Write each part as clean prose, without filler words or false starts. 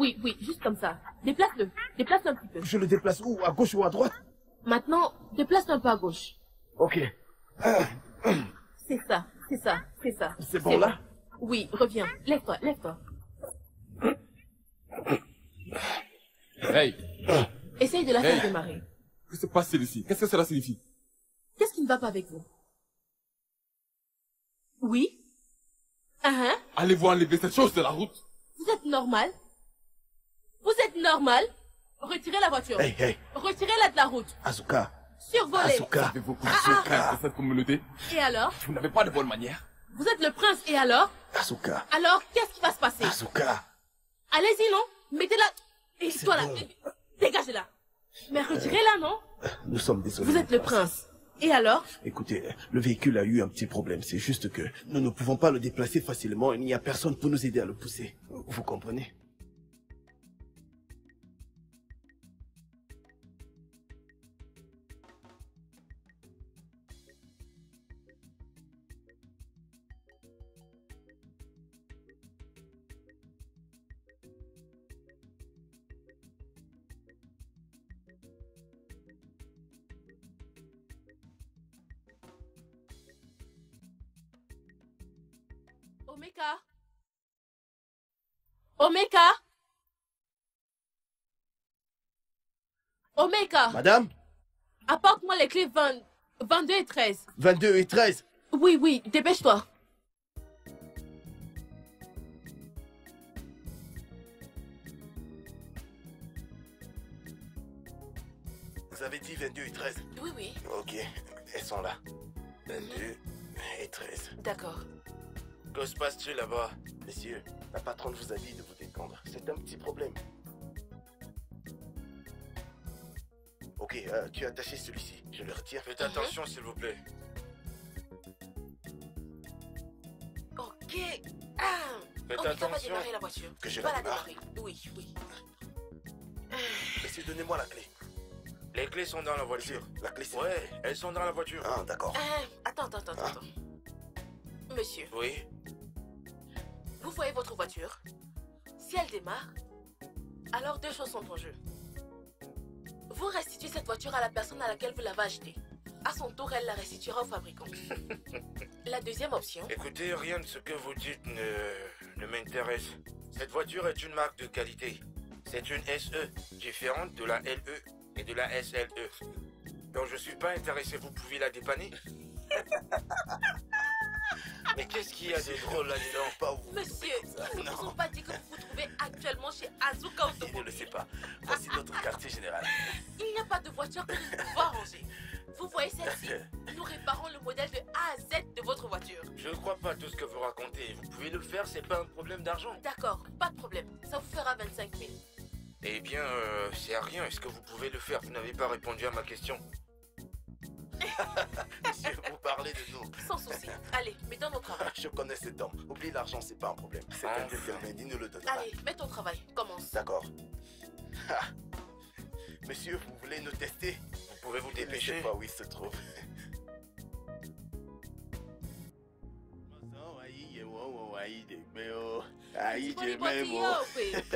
Oui, oui, juste comme ça. Déplace-le. Déplace-le un petit peu. Je le déplace où? À gauche ou à droite? Maintenant, déplace-le un peu à gauche. Ok. C'est ça, c'est ça, c'est ça. C'est bon là? Oui, reviens. Lève-toi, lève-toi. Hey, Essaye de la faire démarrer. que se passe-t-il ici? Qu'est-ce que cela signifie? Qu'est-ce qui ne va pas avec vous? Oui? Allez-vous enlever cette chose de la route? Vous êtes normal? Vous êtes normal? Retirez la voiture. Hey, hey. Retirez-la de la route. Asuka. Survolez. Asuka. Avez-vous conscience de cette communauté? Et alors? Vous n'avez pas de bonne manière. Vous êtes le prince, et alors? Asuka. Alors, qu'est-ce qui va se passer? Asuka. Allez-y, non? Mettez-la... Et toi là, bon. dégagez-la. Mais retirez-la, non? Nous sommes désolés. Vous êtes le prince. Et alors? Écoutez, le véhicule a eu un petit problème. C'est juste que nous ne pouvons pas le déplacer facilement. Il n'y a personne pour nous aider à le pousser. Vous comprenez? Omeka? Omeka? Omeka? Madame? Apporte-moi les clés 22 et 13. 22 et 13. Oui, oui, dépêche-toi. Vous avez dit 22 et 13. Oui, oui. Ok, elles sont là. 22 et 13. D'accord. Que se passe-t-il là-bas? Messieurs, la patronne vous a dit de vous détendre. C'est un petit problème. Ok, tu as attaché celui-ci. Je le retire. Faites attention, s'il vous plaît. Ok. Faites On va attention. démarrer la voiture. Que je Tu vas la la démarre. démarrer. Oui, oui. Messieurs, donnez-moi la clé. Les clés sont dans la voiture. La clé, c'est... Ouais, elles sont dans la voiture. Ah, d'accord. Attends. Monsieur, Oui. vous voyez votre voiture? Si elle démarre, alors deux choses sont en jeu. Vous restituez cette voiture à la personne à laquelle vous l'avez achetée. À son tour, elle la restituera au fabricant. La deuxième option... Écoutez, rien de ce que vous dites ne m'intéresse. Cette voiture est une marque de qualité. C'est une SE, différente de la LE et de la SLE. Donc je suis pas intéressé, vous pouvez la dépanner? Mais qu'est-ce qu'il y a de drôle là-dedans? Pas vous. Monsieur, nous ne vous avons pas dit que vous vous trouvez actuellement chez Azuka Il ne Automobile. le sait pas. Voici notre quartier général. Il n'y a pas de voiture que nous pouvons arranger. Vous voyez celle-ci? Nous réparons le modèle de A à Z de votre voiture. Je ne crois pas tout ce que vous racontez. Vous pouvez le faire, c'est pas un problème d'argent. D'accord, pas de problème. Ça vous fera 25 000. Eh bien, c'est à rien. Est-ce que vous pouvez le faire? Vous n'avez pas répondu à ma question. Monsieur, vous parlez de nous. Sans souci. Allez, mettons au travail. Je connais cet homme. Oublie l'argent, c'est pas un problème. C'est un intermédiaire, il nous le donnera. Allez, mets au travail. Commence. D'accord. Ah. Monsieur, vous voulez nous tester? Vous pouvez vous Je ne sais dépêcher? pas où il se trouve.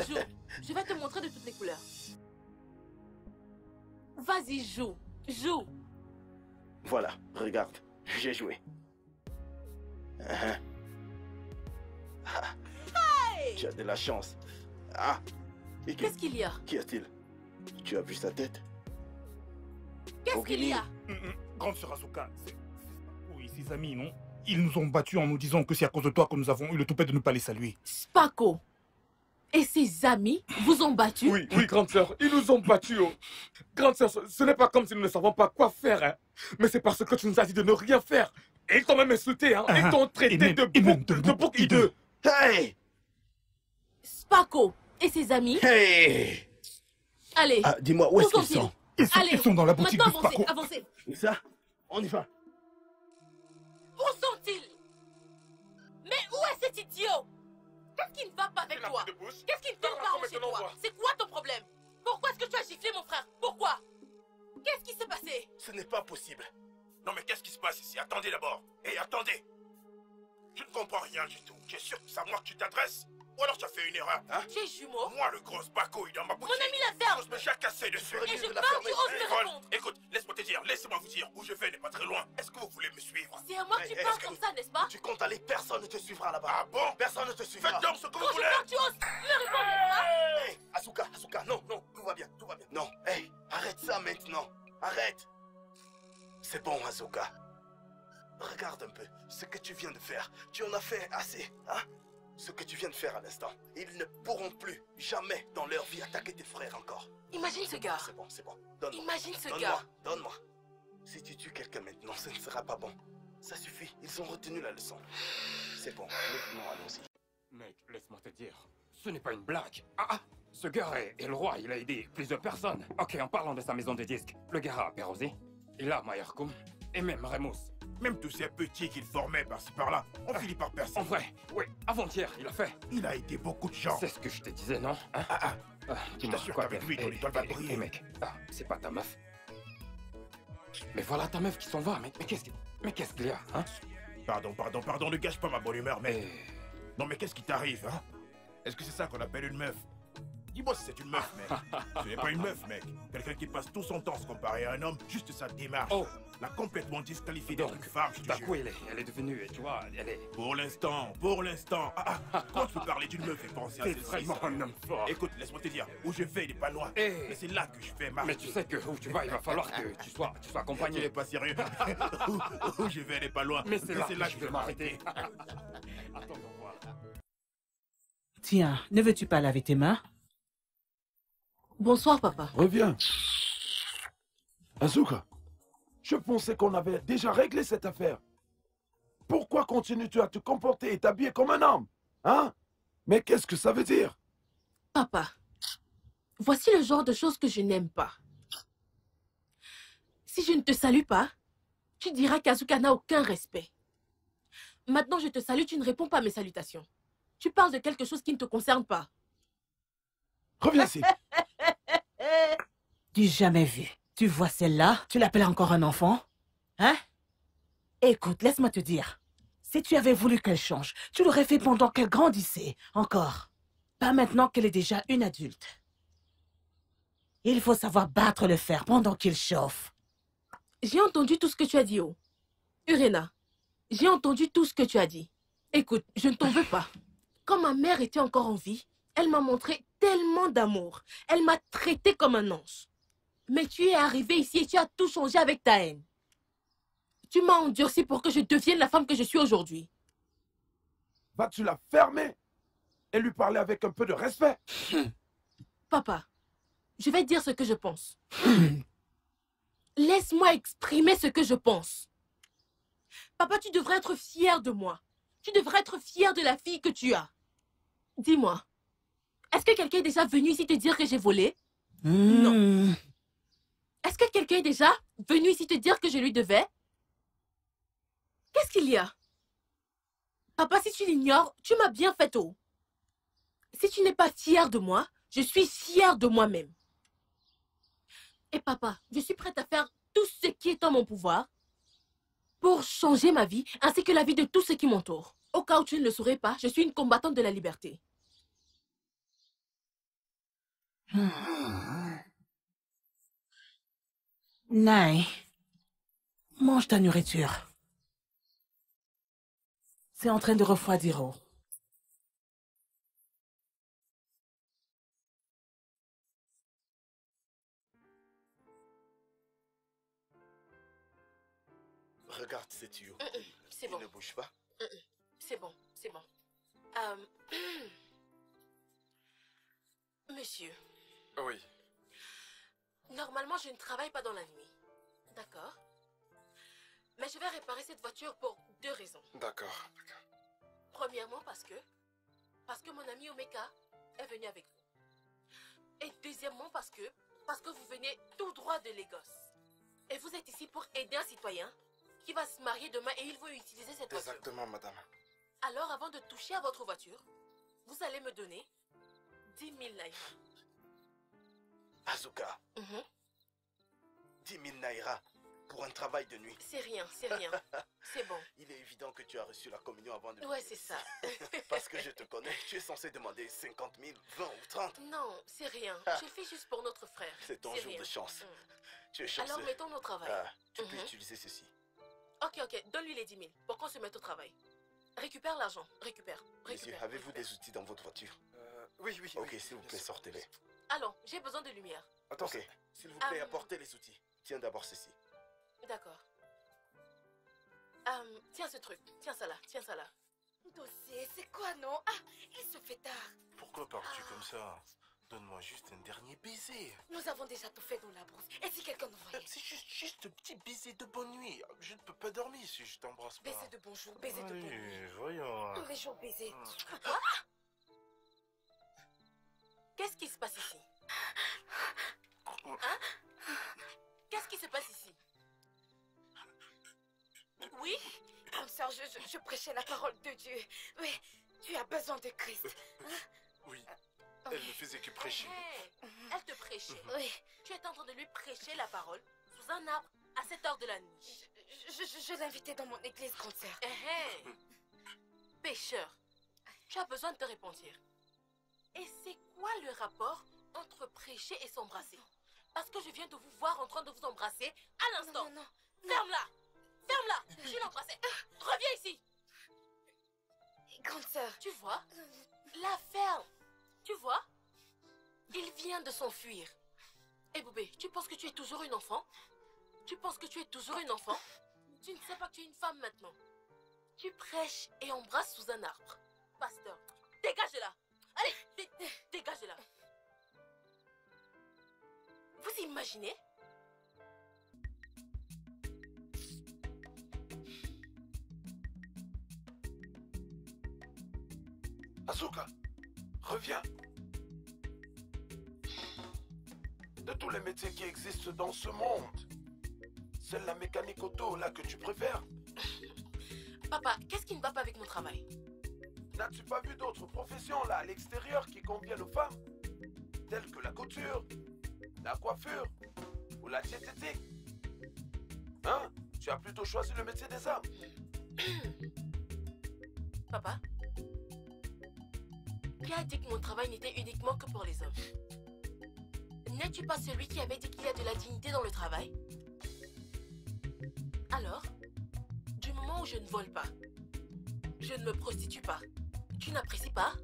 Joue. Je vais te montrer de toutes les couleurs. Vas-y, joue. Joue. Voilà, regarde. J'ai joué. Hey! Tu as de la chance. Ah! Et Qu'est-ce qu'il y a? Qu'y a-t-il? Tu as vu sa tête? Qu'est-ce qu'il y a? Grande sœur Asuka, oui, ses amis, non? Ils nous ont battus en nous disant que c'est à cause de toi que nous avons eu le toupet de ne pas les saluer. Spako et ses amis vous ont battu? Oui, grande sœur, ils nous ont battus. Oh. Grande sœur, ce n'est pas comme si nous ne savons pas quoi faire, hein. Mais c'est parce que tu nous as dit de ne rien faire. Et ils t'ont même insulté, hein. Ils t'ont traité de bouc hideux. Hey! Spako et ses amis? Hey! Allez. Ah, dis-moi, où est-ce qu'ils sont? Ils sont dans la boutique de Maintenant, Spako. avancez. Ça, on y va. Où sont-ils? Mais où est cet idiot? Qu'est-ce qui ne va pas avec toi? Qu'est-ce qui ne tourne pas rond chez toi? C'est quoi ton problème? Pourquoi est-ce que tu as giflé mon frère? Pourquoi? Qu'est-ce qui s'est passé? Ce n'est pas possible. Non mais qu'est-ce qui se passe ici? Attendez d'abord. Et attendez. Je ne comprends rien du tout. Tu es sûr que c'est à moi que tu t'adresses? Ou alors tu as fait une erreur, hein? Tu es jumeau. Moi, le gros bacouille dans ma boutique. Mon ami la ferme. J'ose me jacasser dessus. Et je pars, tu oses me répondre. Écoute, laisse-moi te dire, laissez-moi vous dire où je vais n'est pas très loin. Est-ce que vous voulez me suivre? C'est à moi que tu parles comme ça, n'est-ce pas? Tu comptes aller, personne ne te suivra là-bas. Ah bon? Personne ne te suivra. Faites donc ce que vous Quand je voulez. pars, tu oses me répondre, n'est-ce pas? Hey, Asuka, non, tout va bien, tout va bien. Non, hey, arrête ça maintenant. Arrête. C'est bon, Asuka. Regarde un peu ce que tu viens de faire. Tu en as fait assez, hein? Ce que tu viens de faire à l'instant. Ils ne pourront plus, jamais dans leur vie, attaquer tes frères encore. Imagine ce gars. C'est bon. Donne-moi. Imagine ce gars. Donne-moi. Si tu tues quelqu'un maintenant, ce ne sera pas bon. Ça suffit, ils ont retenu la leçon. C'est bon, maintenant allons-y. Mec, laisse-moi te dire, ce n'est pas une blague. Ce gars est le roi, il a aidé plusieurs personnes. Ok, en parlant de sa maison de disques, le gars a Perosé, il a Mayarkoum, et même Remus. Même tous ces petits qu'il formait par-ci par-là, on finit par percer. En vrai, oui, avant-hier, il a fait. Il a aidé beaucoup de gens. C'est ce que je te disais, non? Dis-moi, t'assure quoi, qu'avec Père? lui, ton étoile va briller. Mec, c'est pas ta meuf. Mais voilà ta meuf qui s'en va, mais qu'est-ce qu'il y a, hein? Pardon, ne gâche pas ma bonne humeur, mec. Non mais qu'est-ce qui t'arrive, hein? Est-ce que c'est ça qu'on appelle une meuf? Dis-moi si c'est une meuf, mec. Ce n'est pas une meuf, mec. Quelqu'un qui passe tout son temps à se comparer à un homme, juste sa démarche. L'a complètement disqualifiée d'être une femme, je te D'un jure. coup, elle est devenue, tu vois, elle est... Pour l'instant. Quand tu peux parler d'une meuf et penser à T'es celle-ci, vraiment un homme fort. Écoute, laisse-moi te dire, où je vais, il n'est pas loin. Mais c'est là que je fais marche. Mais tu sais que où tu vas, il va falloir que tu sois Tu accompagné. n'es pas sérieux. Où je vais, elle n'est pas loin. Mais c'est là que je vais m'arrêter. Attends de voir. Tiens, ne veux-tu pas laver tes mains? Bonsoir, papa. Reviens. Asuka, je pensais qu'on avait déjà réglé cette affaire. Pourquoi continues-tu à te comporter et t'habiller comme un homme? Hein? Mais qu'est-ce que ça veut dire? Papa, voici le genre de choses que je n'aime pas. Si je ne te salue pas, tu diras qu'Azuka n'a aucun respect. Maintenant, je te salue, tu ne réponds pas à mes salutations. Tu parles de quelque chose qui ne te concerne pas. Reviens ici. Du jamais vu. Tu vois celle-là? Tu l'appelles encore un enfant? Hein? Écoute, laisse-moi te dire. Si tu avais voulu qu'elle change, tu l'aurais fait pendant qu'elle grandissait. Encore. Pas maintenant qu'elle est déjà une adulte. Il faut savoir battre le fer pendant qu'il chauffe. J'ai entendu tout ce que tu as dit, oh. Urena, j'ai entendu tout ce que tu as dit. Écoute, je ne t'en veux pas. Quand ma mère était encore en vie, elle m'a montré tellement d'amour. Elle m'a traité comme un ange. Mais tu es arrivé ici et tu as tout changé avec ta haine. Tu m'as endurci pour que je devienne la femme que je suis aujourd'hui. Vas-tu la fermer et lui parler avec un peu de respect? Papa, je vais dire ce que je pense. Laisse-moi exprimer ce que je pense. Papa, tu devrais être fier de moi. Tu devrais être fier de la fille que tu as. Dis-moi, est-ce que quelqu'un est déjà venu ici te dire que j'ai volé? Non. Est-ce que quelqu'un est déjà venu ici te dire que je lui devais? Qu'est-ce qu'il y a? Papa, si tu l'ignores, tu m'as bien fait, oh. Si tu n'es pas fier de moi, je suis fière de moi-même. Et papa, je suis prête à faire tout ce qui est en mon pouvoir pour changer ma vie ainsi que la vie de tous ceux qui m'entourent. Au cas où tu ne le saurais pas, je suis une combattante de la liberté. Nai, mange ta nourriture. C'est en train de refroidir, oh. Regarde ces tuyaux. C'est Ils bon. ne bougent pas. C'est bon, c'est bon. Monsieur, Oui. normalement, je ne travaille pas dans la nuit. D'accord? Mais je vais réparer cette voiture pour 2 raisons. D'accord. Premièrement, parce que mon ami Omeka est venu avec vous. Et deuxièmement, parce que vous venez tout droit de Lagos. Et vous êtes ici pour aider un citoyen qui va se marier demain et il veut utiliser cette voiture. Exactement, madame. Alors, avant de toucher à votre voiture, vous allez me donner 10 000 naira. Asuka, 10 000 naira. pour un travail de nuit. C'est rien, c'est rien. C'est bon. Il est évident que tu as reçu la communion avant de... Ouais, c'est ça. Parce que je te connais, tu es censé demander 50 000, 20 ou 30. Non, c'est rien. Je le fais juste pour notre frère. C'est ton jour rien. de chance. Mm. Tu es chanceux. Alors mettons au travail. Tu peux utiliser ceci. Ok, ok, donne-lui les 10 000 pour qu'on se mette au travail. Récupère l'argent, récupère. Monsieur, avez-vous des outils dans votre voiture? Oui, oui. Ok, oui, s'il vous plaît, sortez-les. Allons, j'ai besoin de lumière. Attends, Ok, s'il vous plaît, apportez les outils. Tiens d'abord ceci. D'accord. Tiens ce truc, tiens ça là, tiens ça là. Dossier, c'est quoi, non? Ah, il se fait tard. Pourquoi parles-tu comme ça? Donne-moi juste un dernier baiser. Nous avons déjà tout fait dans la brousse. Et si quelqu'un nous voyait? C'est juste un petit baiser de bonne nuit. Je ne peux pas dormir si je t'embrasse pas. Baiser de bonjour, baiser de bonne nuit. Voyons. Les jours baisés. Qu'est-ce qui se passe ici? Hein? Qu'est-ce qui se passe ici? Oui? Comme ça, je prêchais la parole de Dieu. Oui, tu as besoin de Christ. Oui, elle ne faisait que prêcher. Elle te prêchait. Oui. Tu es en train de lui prêcher la parole sous un arbre à cette heure de la nuit. Je l'invitais dans mon église, grande sœur. Pécheur, tu as besoin de te repentir. Et c'est quoi le rapport entre prêcher et s'embrasser? Parce que je viens de vous voir en train de vous embrasser à l'instant. Non. Ferme-la! Ferme-la! Je l'embrassais. Reviens ici! Grande sœur. Tu vois? La ferme. Tu vois? Il vient de s'enfuir. Eh Boubé, tu penses que tu es toujours une enfant? Tu penses que tu es toujours une enfant? Tu ne sais pas que tu es une femme maintenant. Tu prêches et embrasses sous un arbre. Pasteur, dégagez-la! Allez, dégagez-la! Vous imaginez? Asuka, reviens. De tous les métiers qui existent dans ce monde, c'est la mécanique auto là que tu préfères. Papa, qu'est-ce qui ne va pas avec mon travail? N'as-tu pas vu d'autres professions là à l'extérieur qui conviennent aux femmes? Telles que la couture, la coiffure ou la diététique. Hein? Tu as plutôt choisi le métier des hommes. Papa, qui a dit que mon travail n'était uniquement que pour les hommes? N'es-tu pas celui qui avait dit qu'il y a de la dignité dans le travail? Alors, du moment où je ne vole pas, je ne me prostitue pas, tu n'apprécies pas?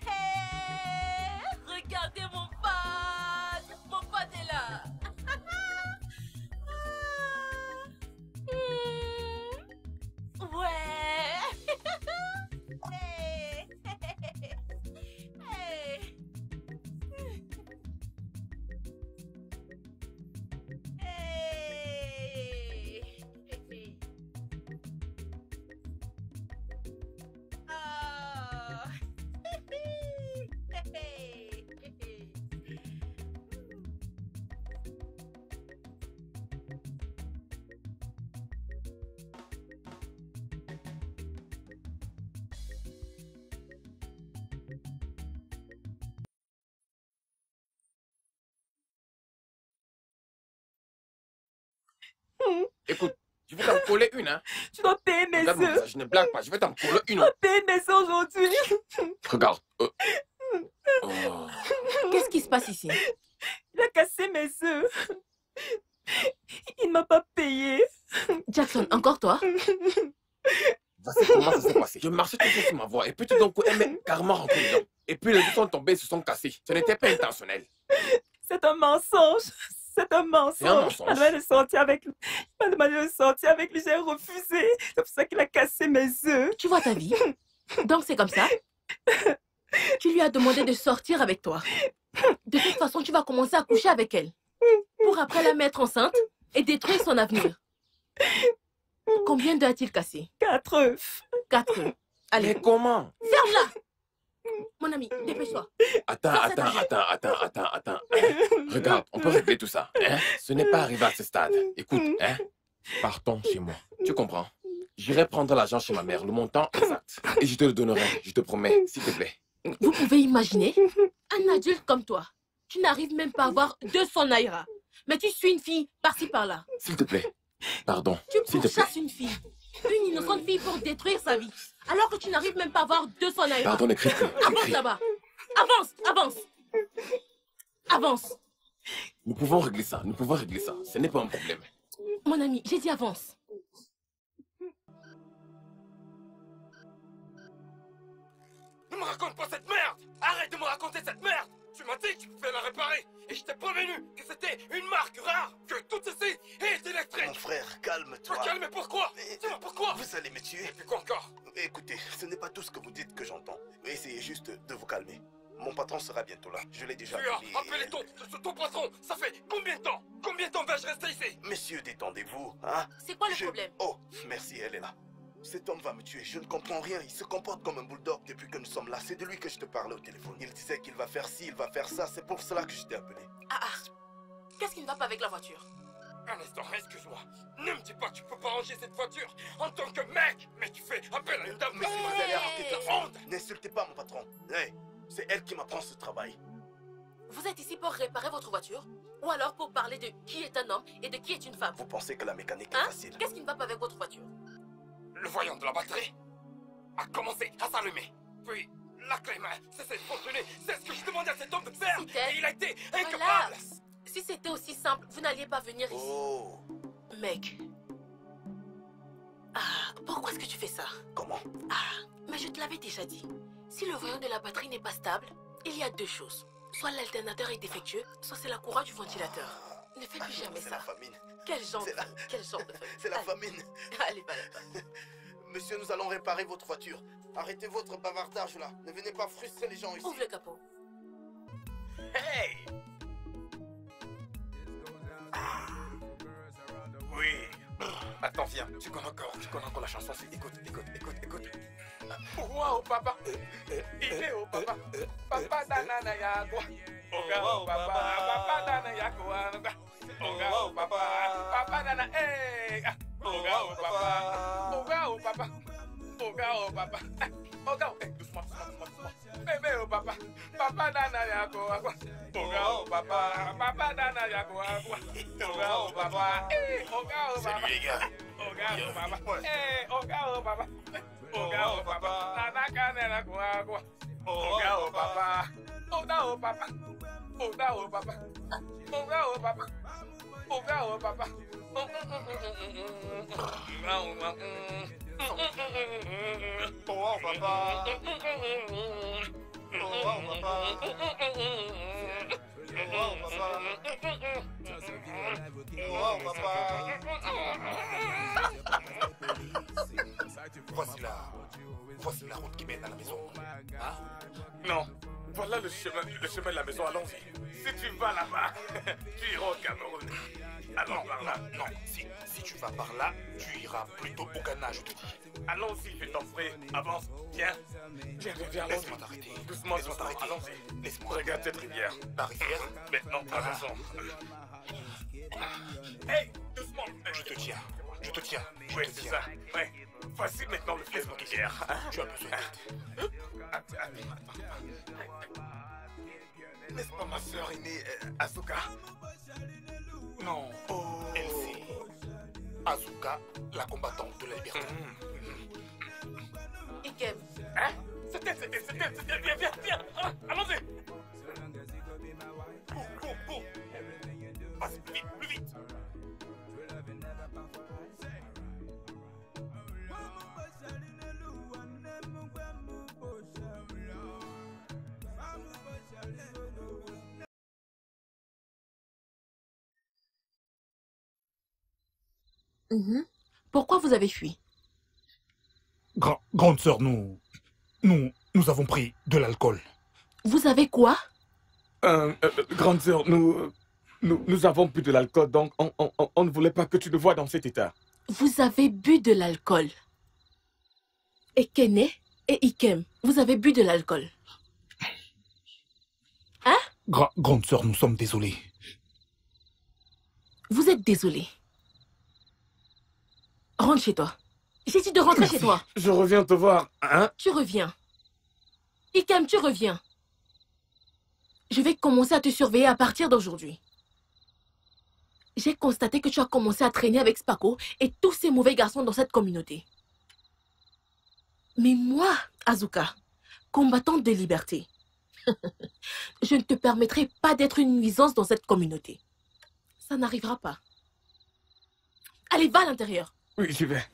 Hey, regardez mon pote! Mon pote est là! Ouais! Hey! Hey! Hey! Ah! Écoute, je vais t'en coller une, hein. Tu dois payer mes Regarde mon œufs. visage, je ne blague pas, je vais t'en coller Tu une. dois payer mes œufs aujourd'hui. Regarde. Oh. Qu'est-ce qui se passe ici? Il a cassé mes œufs. Il ne m'a pas payé. Jackson, encore toi? Voici comment ça s'est passé. Je marchais tout sur ma voie et puis tout d'un coup, elle m'est carrément rentrée dedans. Et puis les œufs sont tombés et se sont cassés. Ce n'était pas intentionnel. C'est un mensonge. C'est un mensonge. C'est un mensonge. Il m'a demandé de sortir avec lui. Il m'a demandé de sortir avec lui. J'ai refusé. C'est pour ça qu'il a cassé mes œufs. Tu vois ta vie? Donc c'est comme ça? Tu lui as demandé de sortir avec toi. De toute façon, tu vas commencer à coucher avec elle. Pour après la mettre enceinte et détruire son avenir. Combien d'œufs a-t-il cassé? 4 œufs. 4 œufs. Allez, Mais comment? ferme-la! Mon ami, dépêche-toi. Attends. Regarde, on peut régler tout ça. Hein? Ce n'est pas arrivé à ce stade. Écoute, hein? Partons chez moi. Tu comprends? J'irai prendre l'argent chez ma mère, le montant exact. Et je te le donnerai, je te promets, s'il te plaît. Vous pouvez imaginer un adulte comme toi. Tu n'arrives même pas à avoir 200 naira. Mais tu suis une fille par-ci par-là. S'il te plaît. Pardon. Tu S'il te plaît. pourchasses une fille. Une innocente fille pour détruire sa vie. Alors que tu n'arrives même pas à avoir 200 naira. Pardon, ne crie plus. Avance là-bas. Avance, avance. Avance. Nous pouvons régler ça. Nous pouvons régler ça. Ce n'est pas un problème. Mon ami, j'ai dit avance. Ne me raconte pas cette merde! Arrête de me raconter cette merde! Tu m'as dit que tu pouvais la réparer et je t'ai prévenu que c'était une marque rare, que tout ceci est électrique! Mon frère, calme-toi. Me calme, pourquoi? Dis-moi pourquoi? Vous allez me tuer. Et puis quoi encore? Écoutez, ce n'est pas tout ce que vous dites que j'entends. Essayez juste de vous calmer. Mon patron sera bientôt là. Je l'ai déjà appelé. Tu as appelé ton patron. Ça fait combien de temps? Combien de temps vais-je rester ici? Messieurs, détendez-vous, hein? C'est quoi le problème? Oh, merci, elle est là. Cet homme va me tuer, je ne comprends rien. Il se comporte comme un bulldog depuis que nous sommes là. C'est de lui que je te parlais au téléphone. Il disait qu'il va faire ci, il va faire ça. C'est pour cela que je t'ai appelé. Qu'est-ce qui ne va pas avec la voiture? Un instant, excuse-moi. Ne me dis pas que tu peux pas ranger cette voiture en tant que mec. Mais tu fais appel à une dame. Mais si vous allez arrêter de la honte, n'insultez pas mon patron. Hey, c'est elle qui m'apprend ce travail. Vous êtes ici pour réparer votre voiture? Ou alors pour parler de qui est un homme et de qui est une femme? Vous pensez que la mécanique est facile? Qu'est-ce qui ne va pas avec votre voiture? Le voyant de la batterie a commencé à s'allumer. Puis la clé m'a cessé de fonctionner. C'est ce que je demandais à cet homme de faire. Et il a été incapable. Si c'était aussi simple, vous n'alliez pas venir ici. Oh. Mec. Pourquoi est-ce que tu fais ça? Comment? Mais je te l'avais déjà dit. Si le voyant de la batterie n'est pas stable, il y a deux choses. Soit l'alternateur est défectueux, soit c'est la courroie du ventilateur. Ne fais plus jamais ça. C'est la famine. Quel genre de famine? C'est la famine. Allez, va là-bas. Monsieur, nous allons réparer votre voiture. Arrêtez votre bavardage là. Ne venez pas frustrer les gens ici. Ouvre le capot. Hey! Oui. Attends, viens. Tu connais encore la chanson. Écoute. Wow, papa. Il est où, papa? Papa Danana Yagua. Oh, papa Danana Yagua. Oh, papa Dana. Hey! Oh, papa. Doucement. Bébé, oh, papa. Papa Dana Yagua. Oh, papa Dana Yagua. Oh, papa. Salut les gars. Oh, papa. Hey, oh, papa. Oh, papa. Nana Canela Guagua. Oh, papa. Oh, papa. Oh, papa. Oh, papa. Oh, papa. Voici la route qui mène à la maison. Hein? Non, voilà le chemin de la maison, allons-y. Si tu vas là-bas, tu iras au Cameroun. Allons par là. Non, si tu vas par là, tu iras plutôt au Ghana, je te dis. Allons-y, je t'en prie. Avance, viens. Viens, laisse-moi t'arrêter. Doucement, laisse-moi t'arrêter. Allons-y. Laisse-moi. Regarde cette rivière. La rivière? Maintenant, avançons. Hey, doucement. Je te tiens. Oui, c'est ça. Ouais. Voici maintenant le fleuve rivière. Tu as besoin d'aide. N'est-ce pas ma soeur aînée, Asuka? Non. Elle c'est Asuka, la combattante de la liberté. Ikem. Hein? C'était, viens. Allons-y. Cours. Passe plus vite. Pourquoi vous avez fui? Grande sœur, nous avons pris de l'alcool. Vous avez quoi? Grande sœur, nous avons bu de l'alcool, donc on ne voulait pas que tu nous vois dans cet état. Vous avez bu de l'alcool. Ekene et Ikem, vous avez bu de l'alcool. Hein? Grande sœur, nous sommes désolés. Vous êtes désolé. Rentre chez toi. J'ai dit de rentrer chez toi. Je reviens te voir, hein? Tu reviens. Ikem, tu reviens. Je vais commencer à te surveiller à partir d'aujourd'hui. J'ai constaté que tu as commencé à traîner avec Spako et tous ces mauvais garçons dans cette communauté. Mais moi, Azuka, combattante de liberté, je ne te permettrai pas d'être une nuisance dans cette communauté. Ça n'arrivera pas. Allez, va à l'intérieur. Oui, j'y vais.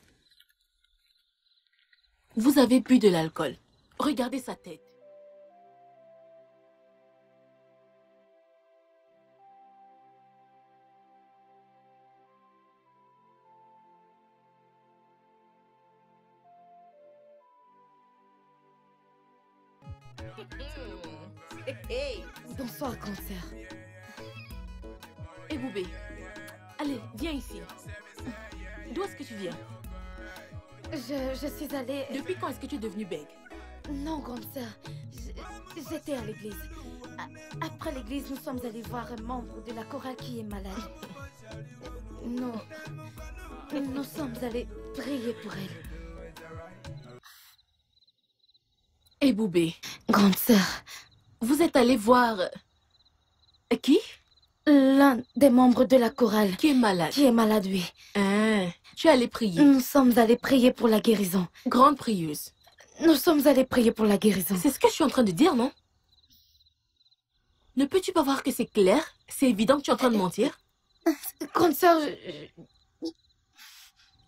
Vous avez bu de l'alcool. Regardez sa tête. Hey. Bonsoir, grande sœur. Et Boubé, allez, viens ici. D'où est-ce que tu viens? Je suis allée... Depuis quand est-ce que tu es devenue bègue? Non, grande sœur. J'étais à l'église. Après l'église, nous sommes allés voir un membre de la chorale qui est malade. Non. Nous sommes allés prier pour elle. Et Boubé, grande sœur, vous êtes allé voir... Qui? L'un des membres de la chorale. Qui est malade? Qui est malade, oui. Hein, tu es allé prier? Nous sommes allés prier pour la guérison. Grande prieuse. Nous sommes allés prier pour la guérison. C'est ce que je suis en train de dire, non? Ne peux-tu pas voir que c'est clair? C'est évident que tu es en train de mentir? Grande sœur,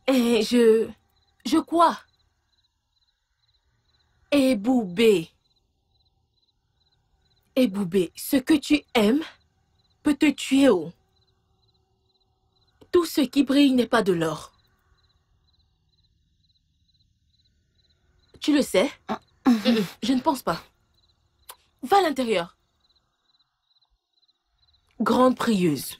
Et je quoi? Et Boubé, ce que tu aimes peut te tuer, oh. Tout ce qui brille n'est pas de l'or. Tu le sais? Je ne pense pas. Va à l'intérieur. Grande prieuse.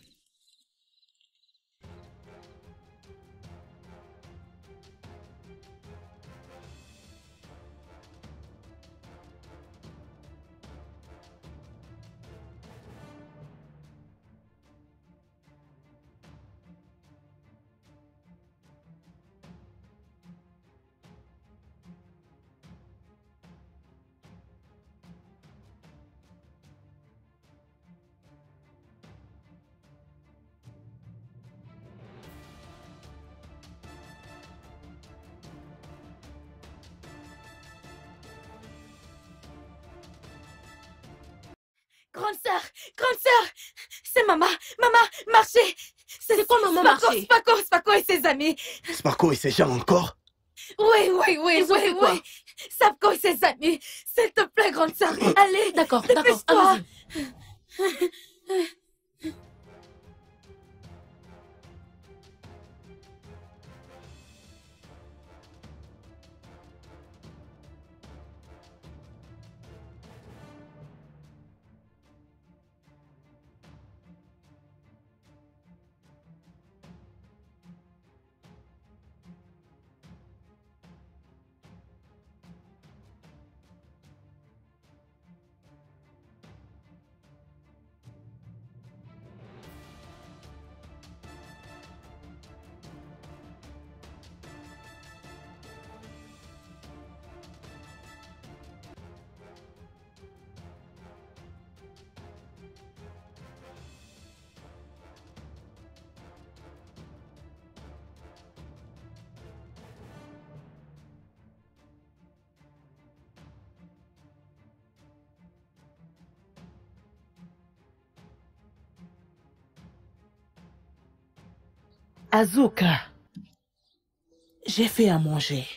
grande sœur, c'est maman, marchez. C'est quoi maman marcher? Spako et ses amis. Spako et ses gens encore? Oui. Spako et ses amis. S'il te plaît, grande sœur, allez. D'accord, dépêche-toi. Allez-y. Azuka, j'ai fait à manger.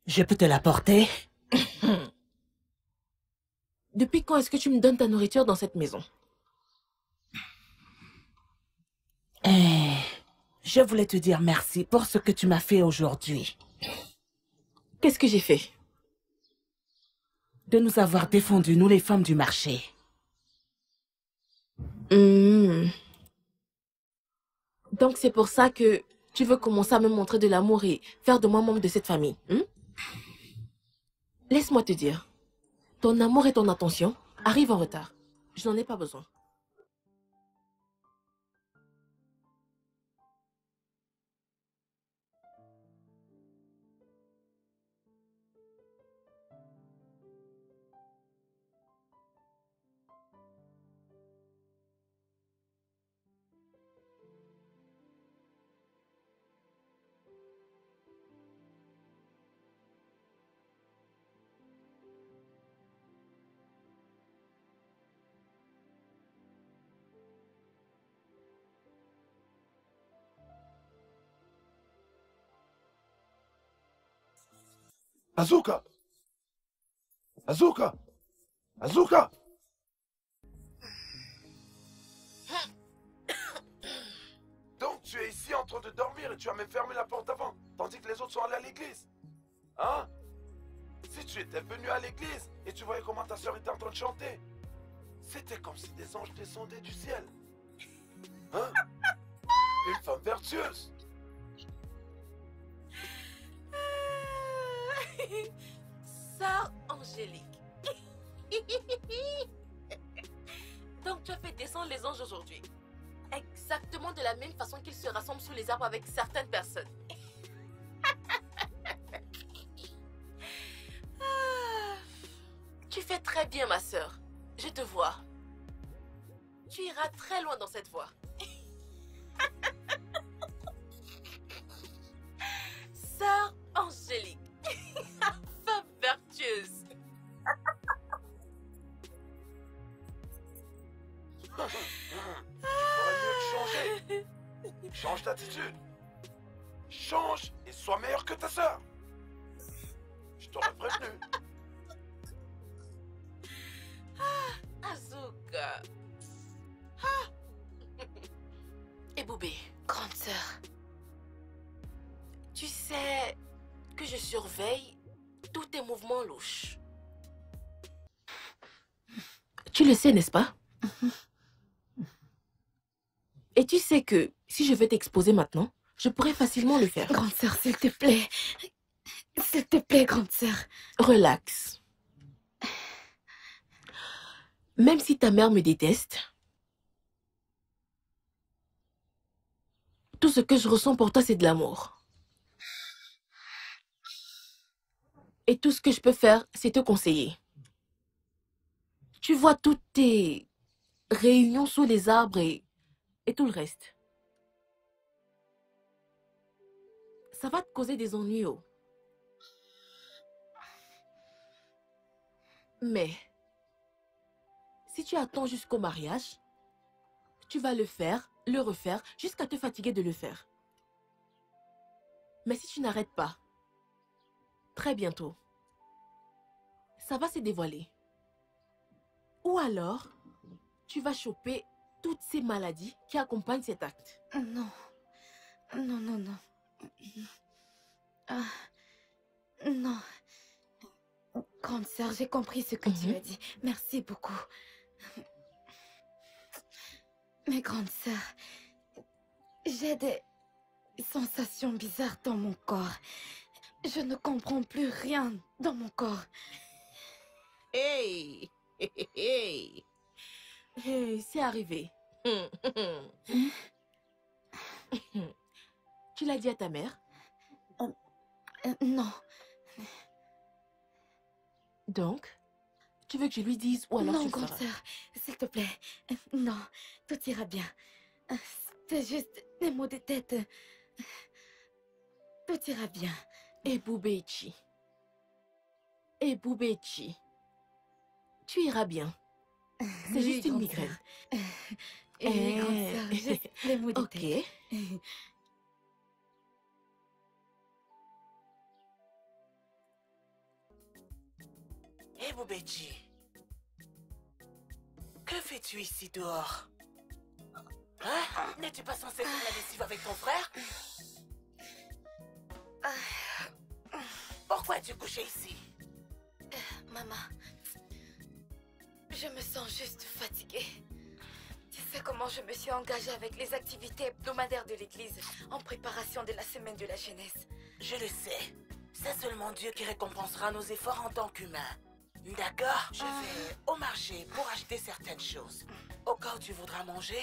Je peux te l'apporter? Depuis quand est-ce que tu me donnes ta nourriture dans cette maison? Je voulais te dire merci pour ce que tu m'as fait aujourd'hui. Qu'est-ce que j'ai fait? De nous avoir défendu, nous les femmes du marché. Donc c'est pour ça que tu veux commencer à me montrer de l'amour et faire de moi membre de cette famille. Laisse-moi te dire, ton amour et ton attention arrivent en retard. Je n'en ai pas besoin. Azuka! Azuka! Azuka! Donc tu es ici en train de dormir et tu as même fermé la porte avant, tandis que les autres sont allés à l'église. Hein? Si tu étais venu à l'église et tu voyais comment ta soeur était en train de chanter, c'était comme si des anges descendaient du ciel. Hein? Une femme vertueuse. Sœur Angélique. Donc tu as fait descendre les anges aujourd'hui. Exactement de la même façon qu'ils se rassemblent sous les arbres avec certaines personnes. Tu fais très bien, ma sœur. Je te vois. Tu iras très loin dans cette voie. Sœur Angélique. Femme vertueuse. Tu ferais mieux de changer. Change d'attitude. Change et sois meilleur que ta sœur. Je t'aurais prévenu. Azuka. Et Boubé. Grande sœur. Tu sais que je surveille tous tes mouvements louches. Tu le sais, n'est-ce pas? Et tu sais que si je veux t'exposer maintenant, je pourrais facilement le faire. Grande sœur, s'il te plaît. S'il te plaît, grande sœur. Relax. Même si ta mère me déteste, tout ce que je ressens pour toi, c'est de l'amour. Et tout ce que je peux faire, c'est te conseiller. Tu vois toutes tes réunions sous les arbres et tout le reste. Ça va te causer des ennuis. Oh. Mais si tu attends jusqu'au mariage, tu vas le faire, le refaire, jusqu'à te fatiguer de le faire. Mais si tu n'arrêtes pas, très bientôt, ça va se dévoiler. Ou alors, tu vas choper toutes ces maladies qui accompagnent cet acte. Non. Non, non, non. Ah, non. Grande sœur, j'ai compris ce que tu as dit. Merci beaucoup. Mais grande sœur, j'ai des sensations bizarres dans mon corps. Je ne comprends plus rien dans mon corps. Hey! Hey! Hey, c'est arrivé. Tu l'as dit à ta mère? Non. Donc, tu veux que je lui dise ou alors non, tu le grande feras? sœur, s'il te plaît. Non, tout ira bien. C'est juste des maux de tête. Tout ira bien. Et Boubéchi. Et Boubéchi. Tu iras bien. C'est Oui, juste une grande migraine. sœur. Oui, grande sœur, juste les maux de Ok. tête. Hé, Boubéchi. Que fais-tu ici dehors? Hein? N'es-tu pas censé faire la lessive avec ton frère? Pourquoi es-tu couché ici? Maman, je me sens juste fatiguée. Tu sais comment je me suis engagée avec les activités hebdomadaires de l'église en préparation de la semaine de la jeunesse. Je le sais. C'est seulement Dieu qui récompensera nos efforts en tant qu'humains. D'accord? Je vais au marché pour acheter certaines choses. Au cas où tu voudras manger.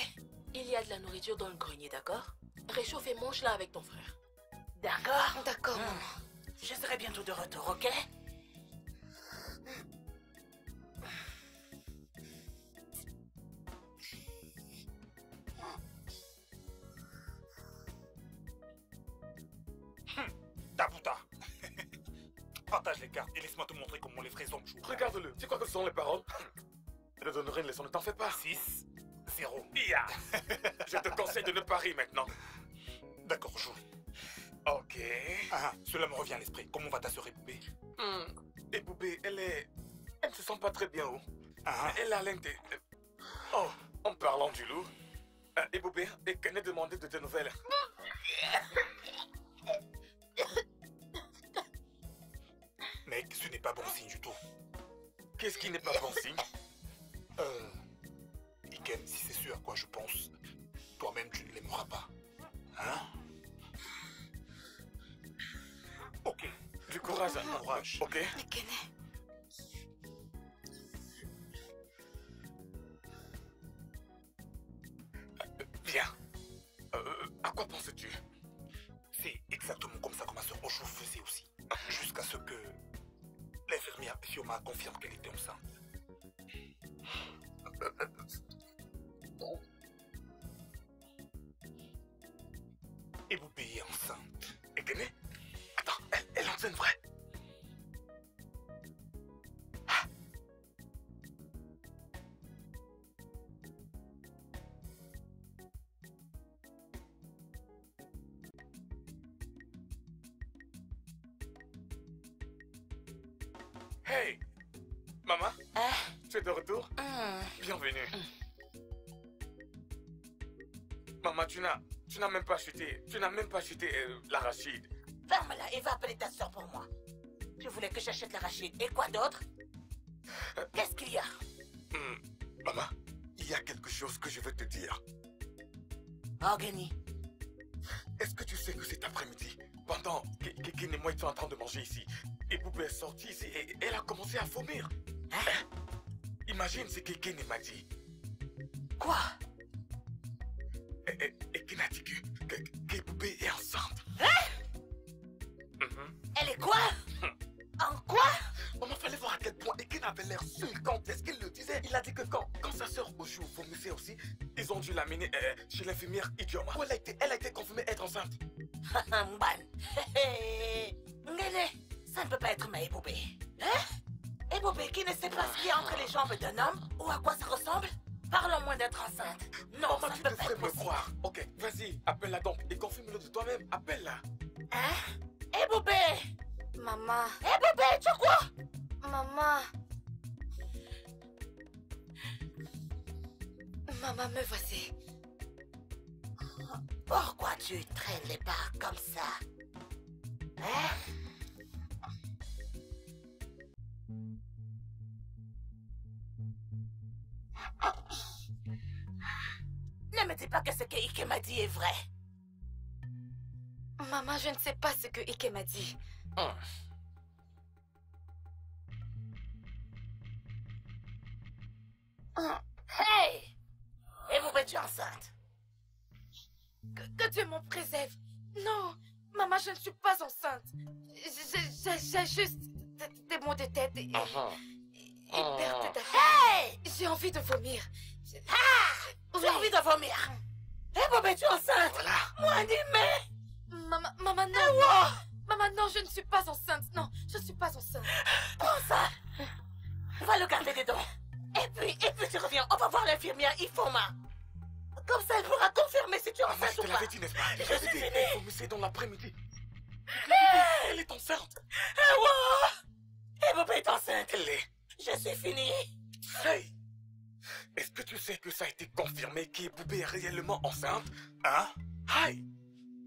Il y a de la nourriture dans le grenier, d'accord? Réchauffe et mange-la avec ton frère. D'accord? D'accord, maman. Je serai bientôt de retour, ok? Tabuta. Partage les cartes et laisse-moi te montrer comment les vrais hommes jouent. Regarde-le, tu crois que ce sont les paroles? Je te donnerai une leçon, ne t'en fais pas. 6, 0. Ya. Je te conseille de ne pas rire maintenant. D'accord, joue. Ok. Ah, cela me revient à l'esprit. Comment va ta sœur Eboubé? Eboubé, elle ne se sent pas très bien. Ah. Elle a l'inte... Oh, en parlant du loup, Eboubé, et qu'elle ait demandé de tes nouvelles. Mec, ce n'est pas bon signe du tout. Qu'est-ce qui n'est pas bon signe? Ikem, si c'est ce à quoi je pense, toi-même tu ne l'aimeras pas. Hein? Ok. Du courage, Du courage. Ok. Bien. À quoi penses-tu? C'est exactement comme ça que ma soeur Ojo faisait aussi. Jusqu'à ce que l'infirmière Fioma confirme qu'elle était enceinte. Eboubé est enceinte. Et Kené? Attends, elle est enceinte vraie? Hey! Maman? Tu es de retour? Bienvenue. Maman, tu n'as même pas chuté. Tu n'as même pas chuté l'arachide. Ferme-la et va appeler ta soeur pour moi. Tu voulais que j'achète l'arachide. Et quoi d'autre? Qu'est-ce qu'il y a? Maman, il y a quelque chose que je veux te dire. Organi. Est-ce que tu sais que cet après-midi, pendant que Ken et moi étions en train de manger ici, Eboubé est sortie ici et elle a commencé à vomir. Imagine ce que Ken m'a dit. Quoi? Et Ken a dit qu'Eboubé est enceinte. Elle est quoi? En quoi? Maman, fallait voir à quel point Ken avait l'air sûr quand est-ce qu'il le disait. Il a dit que quand sa sœur Ojo vomissait aussi, ils ont dû l'amener chez l'infirmière Idioma. Où elle a été confirmée être enceinte. Mban. Ngene, ça ne peut pas être ma Eboubé. Hein? Eboubé qui ne sait pas ce qu'il y a entre les jambes d'un homme ou à quoi ça ressemble? Parlons moins d'être enceinte. Non, maman, ça tu ne peut pas devrais être me possible. croire. Ok, vas-y, appelle-la donc et confirme-le de toi-même. Appelle-la. Hein? Eboubé! Maman. Eboubé, tu quoi? Maman. Maman, me voici. Pourquoi tu traînes les barres comme ça? Hein? Ne me dis pas que ce que Ike m'a dit est vrai. Maman, je ne sais pas ce que Ike m'a dit. Hey! Eboubé, tu es enceinte. Que Dieu m'en préserve. Non, maman, je ne suis pas enceinte. J'ai juste des maux de tête et perte d'appétit. Hey! J'ai envie de vomir. Tu as envie de vomir? Eboubé, tu es enceinte. Voilà. Moi, dis-moi. Maman, non. Maman, non, je ne suis pas enceinte. Non, je ne suis pas enceinte. Prends ça. Va le garder dedans. Et puis tu reviens. On va voir l'infirmière Ifoma. Comme ça, elle pourra confirmer si tu es enceinte Je ou te pas. l'avais dit, n'est-ce pas? Je suis finie. Elle vomissait dans l'après-midi. Elle est enceinte. Eboubé est enceinte. Elle l'est. Je suis finie. Hey! Est-ce que tu sais que ça a été confirmé qu'Eboubé est réellement enceinte? Hein? Aïe!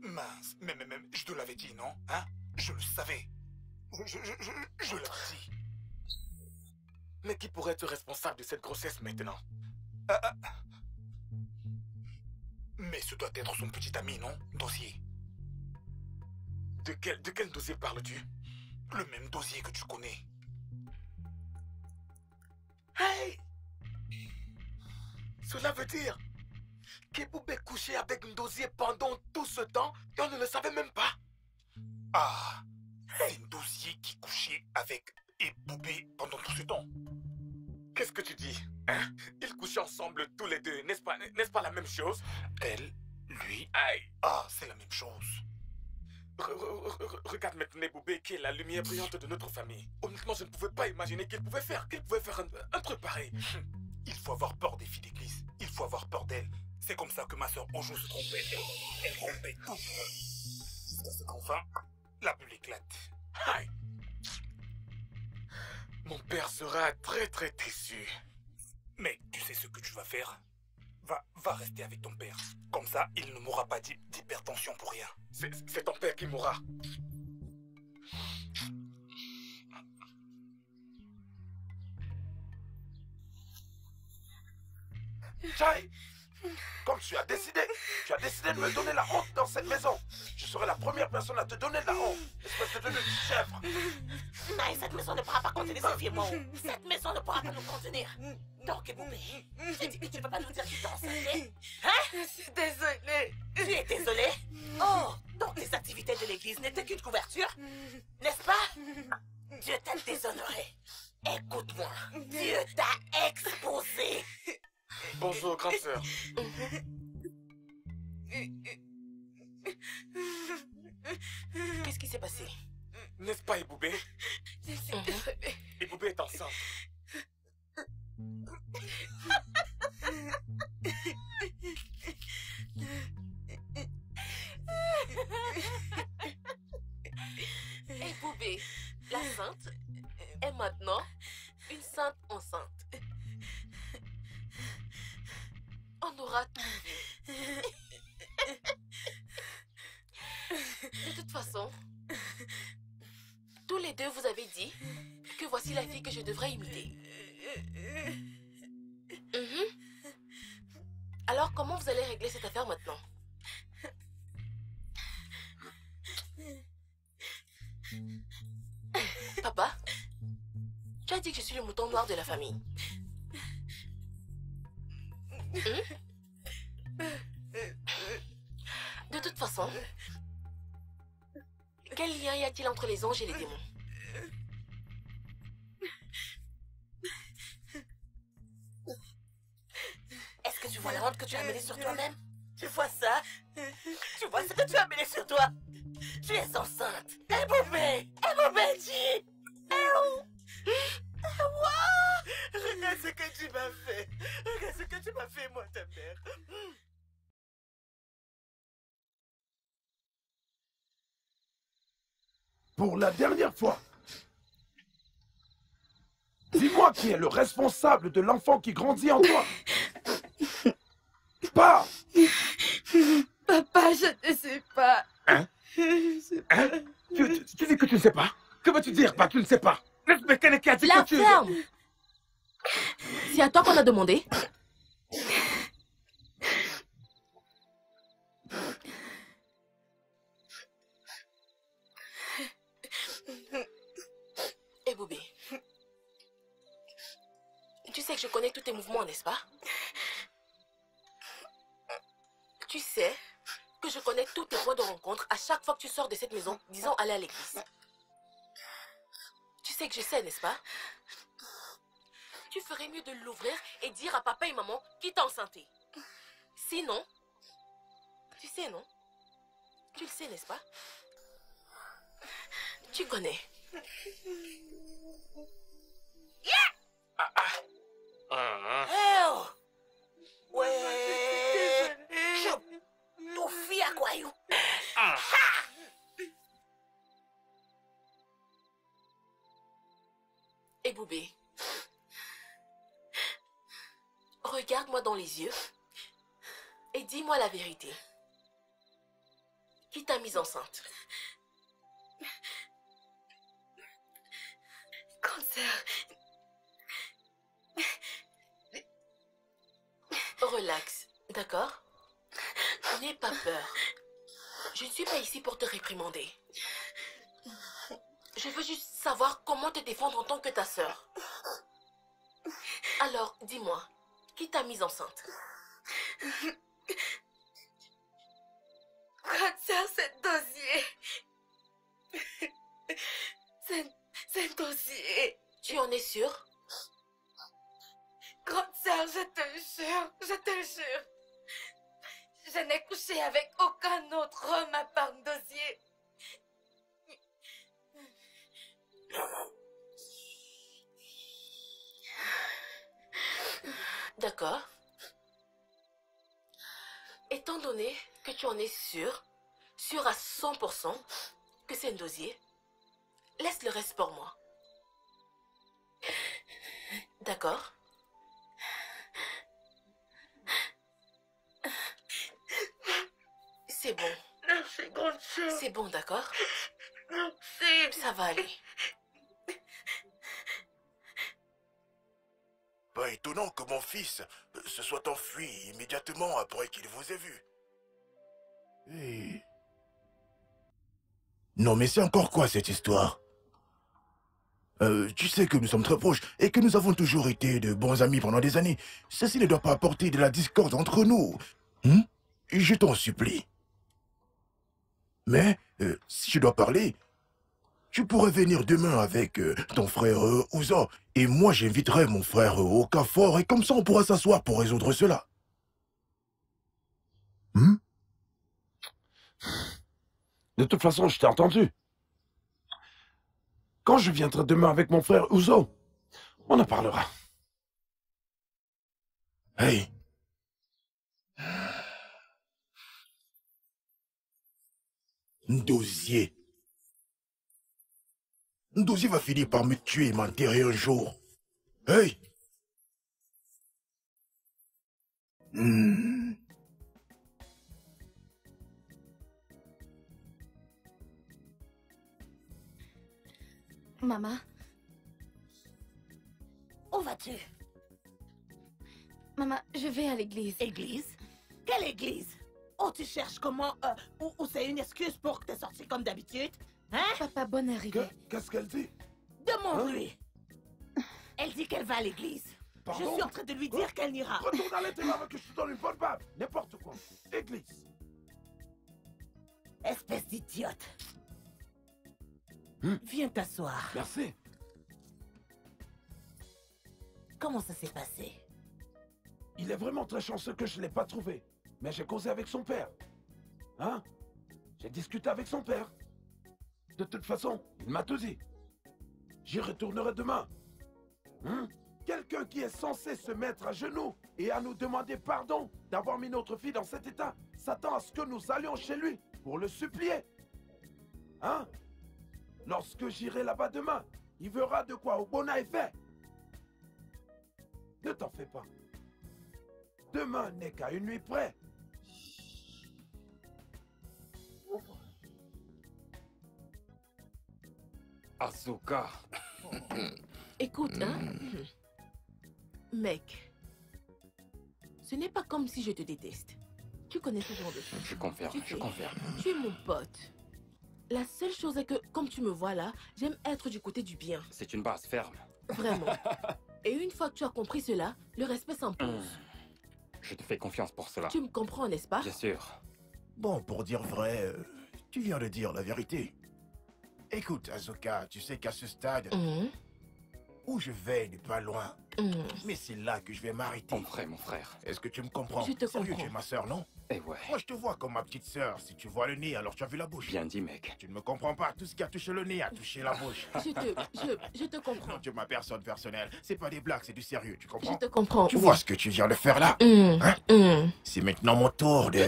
Mince, mais je te l'avais dit, non? Hein? Je le savais. Je l'avais dit. Mais qui pourrait être responsable de cette grossesse maintenant? Mais ce doit être son petit ami, non? Dossier. De quel dossier parles-tu? Le même dossier que tu connais. Hey! Cela veut dire qu'Eboubé couchait avec Ndozie pendant tout ce temps et on ne le savait même pas. Ah! C'est un dossier qui couchait avec Eboubé pendant tout ce temps. Qu'est-ce que tu dis? Hein? Ils couchaient ensemble tous les deux, n'est-ce pas la même chose? Elle, lui... Aïe! Ah, c'est la même chose. Regarde maintenant Eboubé qui est la lumière brillante de notre famille. Honnêtement, je ne pouvais pas imaginer qu'il pouvait faire un truc pareil. Il faut avoir peur des filles d'église. Il faut avoir peur d'elles. C'est comme ça que ma soeur Ojo se trompait. Elle trompait tout. jusqu'à ce qu'enfin, la bulle éclate. Aïe. Mon père sera très très déçu. Mais tu sais ce que tu vas faire? Va rester avec ton père. Comme ça, il ne mourra pas d'hypertension pour rien. C'est ton père qui mourra. Chai, comme tu as décidé de me donner la honte dans cette maison. Je serai la première personne à te donner de la honte. Espèce de chèvre. Non, cette maison ne pourra pas contenir ces films. Cette maison ne pourra pas nous contenir. Donc, Eboubé, j'ai dit que tu ne peux pas nous dire que tu t'es enceinte. Hein? Je suis désolée. Tu es désolée? Oh, donc les activités de l'église n'étaient qu'une couverture? N'est-ce pas? Dieu t'a déshonoré. Écoute-moi, Dieu t'a exposé. Bonjour, grande sœur. Qu'est-ce qui s'est passé? N'est-ce pas, Eboubé? Je suis désolée. Eboubé est enceinte. Eboubé, la sainte, est maintenant une sainte enceinte. On aura tout vu. De toute façon, tous les deux vous avez dit que voici la fille que je devrais imiter. Alors comment vous allez régler cette affaire maintenant? Papa, tu as dit que je suis le mouton noir de la famille. De toute façon, quel lien y a-t-il entre les anges et les démons? Est-ce que tu vois la honte que tu as amenée sur toi-même? Tu vois ça? Tu vois ce que tu as amené sur toi? Tu es enceinte. Eboubé! Eboubé, dis! Regarde ce que tu m'as fait. Regarde ce que tu m'as fait, moi, ta mère. Pour la dernière fois, dis-moi qui est le responsable de l'enfant qui grandit en toi. Pas. Papa, je ne sais pas. Hein? Hein? Tu dis que tu ne sais pas? Que veux-tu dire, pas tu ne sais pas? Mais quel est qui a dit La que tu... ferme! C'est à toi qu'on a demandé. Eboubé, tu sais que je connais tous tes mouvements, n'est-ce pas? Tu sais que je connais tous tes points de rencontre à chaque fois que tu sors de cette maison, disons aller à l'église. Tu sais que je sais, n'est-ce pas? Tu ferais mieux de l'ouvrir et dire à papa et maman qui t'a enceinté. Sinon, tu sais, non? Tu le sais, n'est-ce pas? Tu connais. Oh! Ouais! Ton fille à quoi, you? Eboubé, regarde-moi dans les yeux et dis-moi la vérité. Qui t'a mise enceinte? Cancer. Relax, d'accord? N'aie pas peur. Je ne suis pas ici pour te réprimander. Je veux juste savoir comment te défendre en tant que ta sœur. Alors, dis-moi, qui t'a mise enceinte? Cancer, c'est dossier. C'est dossier. Tu en es sûre? Grande sœur, je te jure. Je n'ai couché avec aucun autre homme à part Dossier. D'accord. Étant donné que tu en es sûre, sûr à 100% que c'est un dosier, laisse le reste pour moi. D'accord? C'est bon. Merci, grande sœur. C'est bon, d'accord? Merci. Ça va aller. Pas étonnant que mon fils se soit enfui immédiatement après qu'il vous ait vu. Hey. Non, mais c'est encore quoi cette histoire? Tu sais que nous sommes très proches et que nous avons toujours été de bons amis pendant des années. Ceci ne doit pas apporter de la discorde entre nous. Je t'en supplie. Mais, si je dois parler, tu pourrais venir demain avec ton frère Ouza. Et moi, j'inviterai mon frère au Okafor et comme ça, on pourra s'asseoir pour résoudre cela. De toute façon, je t'ai entendu. Quand je viendrai demain avec mon frère Ouzo, on en parlera. Hey. Ndosier. Ndosier va finir par me tuer et m'enterrer un jour. Hey. Maman. Où vas-tu? Maman, je vais à l'église. Église? Quelle église? Oh, tu cherches comment? Ou c'est une excuse pour que t'es sorti comme d'habitude? Hein? Papa, bonne arrivée. Qu'est-ce qu'elle dit? Demande-lui. Elle dit qu'elle va à l'église. Pardon? Je suis en train de lui dire qu'elle n'ira. Retourne à l'intérieur avec que je te donne une bonne bave. N'importe quoi. Église. Espèce d'idiote. Viens t'asseoir. Merci. Comment ça s'est passé? Il est vraiment très chanceux que je ne l'ai pas trouvé. Mais j'ai causé avec son père. Hein? J'ai discuté avec son père. De toute façon, il m'a tout dit. J'y retournerai demain. Quelqu'un qui est censé se mettre à genoux et à nous demander pardon d'avoir mis notre fille dans cet état s'attend à ce que nous allions chez lui pour le supplier. Hein? Lorsque j'irai là-bas demain, il verra de quoi Obona est fait. Ne t'en fais pas. Demain n'est qu'à une nuit près. Asuka. Écoute, hein? Mec, ce n'est pas comme si je te déteste. Tu connais ce genre de choses. Je confirme, je confirme. Tu es mon pote. La seule chose est que, comme tu me vois là, j'aime être du côté du bien. C'est une base ferme. Vraiment. Et une fois que tu as compris cela, le respect s'impose. Je te fais confiance pour cela. Tu me comprends, n'est-ce pas? Bien sûr. Bon, pour dire vrai, tu viens de dire la vérité. Écoute, Asuka, tu sais qu'à ce stade, où je vais n'est pas loin. Mais c'est là que je vais m'arrêter. Mon frère. Est-ce que tu me comprends? Je te Sérieux, comprends. tu es ma sœur, non? Eh ouais. Moi, je te vois comme ma petite sœur. Si tu vois le nez, alors tu as vu la bouche. Bien dit, mec. Tu ne me comprends pas. Tout ce qui a touché le nez a touché la bouche. Je te comprends. Non, tu es ma personne personnelle. C'est pas des blagues, c'est du sérieux, tu comprends? Je te comprends. Tu vois ce que tu viens de faire là? C'est maintenant mon tour de...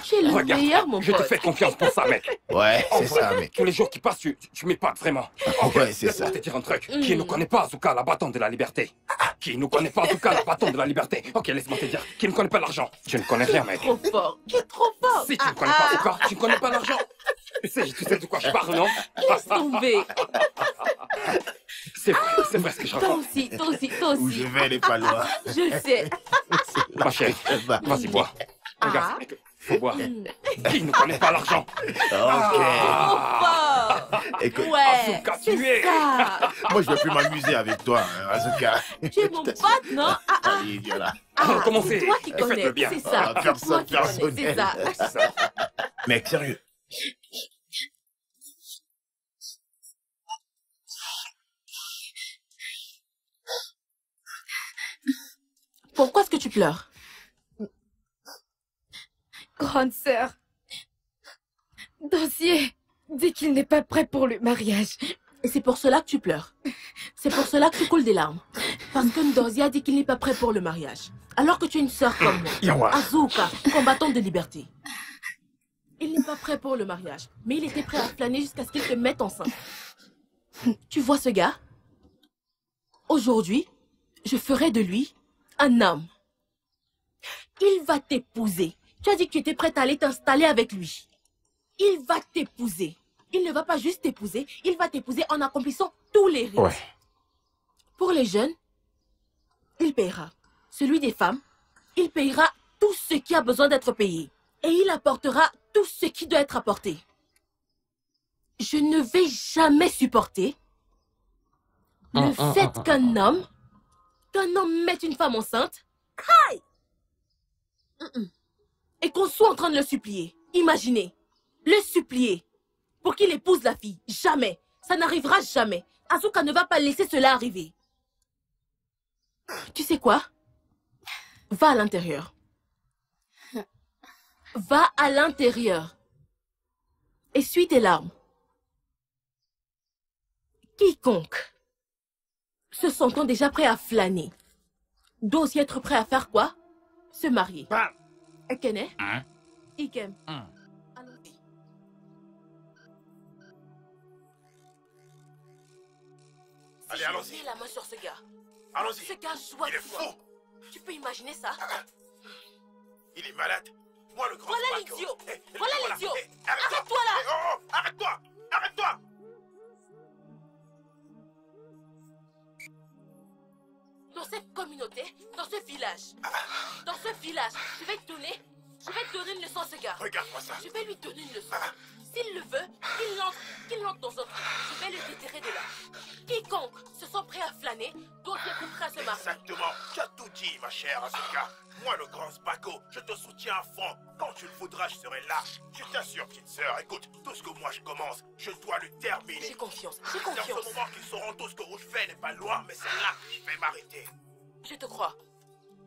Tu es le meilleur, mon pote. Je te fais confiance pour ça, mec. Ouais, c'est ça, mec. Tous les jours qui passent, tu m'épates vraiment. Ouais, c'est ça. Je vais te dire un truc. Qui ne connaît pas Asuka, la battante de la liberté? Qui ne connaît pas Asuka, la battante de la liberté? Ok, laisse-moi te dire. Qui ne connaît pas l'argent? Tu ne connais rien, mec. Trop fort. Tu es trop fort. Si tu ne connais pas Asuka, tu ne connais pas l'argent. Tu sais de quoi je parle, non? Laisse tomber. C'est vrai ce que je raconte. Toi aussi. Où je vais n'est pas loin. Je le sais. Ma chérie, vas-y, bois. Regarde, mec, faut boire. Qui ne connaît pas l'argent? Écoute, Ouais, Asuka, c'est tu es. ça. moi, je vais plus m'amuser avec toi, hein, Asuka. Tu es mon pote, non? Allez, viens là. Comment C'est c'est? toi qui connais. Faites-le bien. C'est ça. Ah, C'est toi qui personne connais. C'est ça. Mec, sérieux. Pourquoi est-ce que tu pleures? Grande sœur. Dossier dit qu'il n'est pas prêt pour le mariage. Et c'est pour cela que tu pleures. C'est pour cela que tu coules des larmes. Parce que Ndozie a dit qu'il n'est pas prêt pour le mariage. Alors que tu es une sœur comme moi. Asuka, combattante de liberté. Il n'est pas prêt pour le mariage, mais il était prêt à flâner jusqu'à ce qu'il te mette enceinte. Tu vois ce gars? Aujourd'hui, je ferai de lui un homme. Il va t'épouser. Tu as dit que tu étais prête à aller t'installer avec lui. Il va t'épouser. Il ne va pas juste t'épouser, il va t'épouser en accomplissant tous les rites. Ouais. Pour les jeunes, il payera. Celui des femmes, il payera tout ce qui a besoin d'être payé. Et il apportera tout ce qui doit être apporté. Je ne vais jamais supporter le fait qu'un homme mette une femme enceinte, et qu'on soit en train de le supplier. Imaginez, le supplier pour qu'il épouse la fille. Jamais. Ça n'arrivera jamais. Asuka ne va pas laisser cela arriver. Tu sais quoi? Va à l'intérieur. Va à l'intérieur. Essuie tes larmes. Quiconque se sentant déjà prêt à flâner doit aussi être prêt à faire quoi? Se marier. Ekene? Ikem. Allons-y. Allez, allons-y. Mets la main sur ce gars. Allons-y. Ce gars joue avec Il est toi. fou. Tu peux imaginer ça? Il est malade. Moi, le grand Voilà Paco. l'idiot. Eh, Voilà voilà. l'idiot. Eh, arrête-toi. Arrête-toi là. Eh, oh, oh, arrête-toi. Arrête-toi. Dans cette communauté, dans ce village, je vais te donner une leçon à ce gars. Regarde-moi ça. Je vais lui donner une leçon. S'il le veut, qu'il entre dans un truc. Je vais le déterrer de là. Quiconque se sent prêt à flâner doit être prêt à se marier. Exactement. Tu as tout dit, ma chère Asuka. Moi, le grand Spago, je te soutiens à fond. Quand tu le voudras, je serai là. Je t'assure, petite sœur, écoute, tout ce que moi je commence, je dois le terminer. J'ai confiance, Dans ce moment qu'ils sauront tout ce que je fais n'est pas loin, mais c'est là que je vais m'arrêter. Je te crois.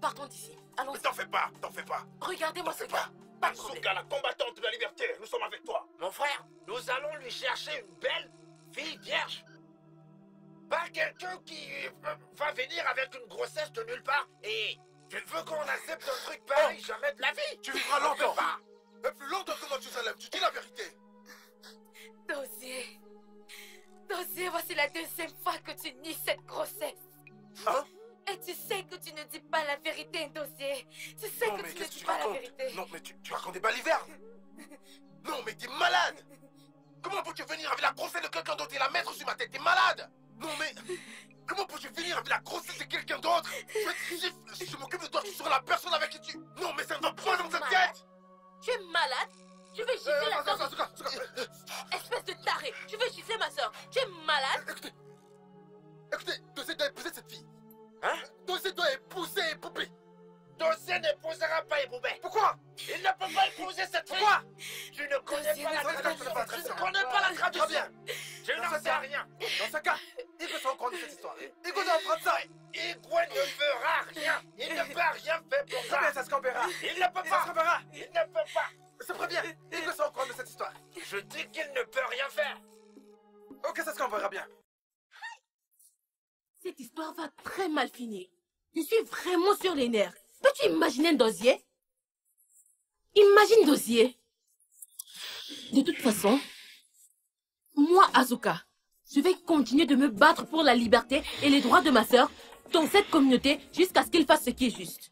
Partons d'ici. Allons. Mais t'en fais pas, t'en fais pas. Regardez-moi ce gars. Pas de problème. Asuka, la combattante de la liberté, nous sommes avec toi. Mon frère, nous allons lui chercher une belle fille vierge. Pas quelqu'un qui va venir avec une grossesse de nulle part. Et tu veux qu'on accepte un truc pareil jamais de la vie? Tu vivras On peut longtemps. pas. Et plus longtemps que moi, Jérusalem. Tu dis la vérité. Dossier. Dossier, voici la deuxième fois que tu nies cette grossesse. Hein? Et tu sais que tu ne dis pas la vérité, Dossier. Tu sais Non, que mais tu ne qu'est-ce que dis tu pas la racontes? vérité. Non, mais tu racontes des balivernes. Non, mais t'es malade. Comment peux-tu venir avec la grossesse de quelqu'un d'autre et la mettre sur ma tête? T'es malade. Non, mais comment peux-tu venir avec la grossesse de quelqu'un d'autre? Si je m'occupe de toi, tu seras la personne avec qui tu... Non, mais ça ne va pas dans cette tête. Tu es malade? Tu veux gifler la soeur? Espèce de taré! Tu veux gifler ma soeur? Tu es malade? Écoutez, Dossier doit épouser cette fille. Hein? Dossier doit épouser Poupée. Dossier n'épousera pas Eboubé. Pourquoi? Il ne peut pas épouser cette fille. Pourquoi? Tu ne connais Dossier pas la ne connaît tradition. pas la Tu tradition. ne connais pas la Très tradition. bien. Je n'en sais rien. Dans ce cas, Igwe sera au courant de cette histoire. Igwe doit apprendre ça. Igwe ne fera rien. Il ne peut rien faire pour Très bien, ça. ça se cambiera. Il ne peut Ça se pas. cambiera. Il ne peut pas. C'est très bien. Igwe sera au courant de cette histoire. Je dis qu'il ne peut rien faire. Ok, ça se cambrera bien. Cette histoire va très mal finir. Je suis vraiment sur les nerfs. Peux-tu imaginer un Dossier? Imagine Dossier. De toute façon, moi, Asuka, je vais continuer de me battre pour la liberté et les droits de ma sœur dans cette communauté jusqu'à ce qu'il fasse ce qui est juste.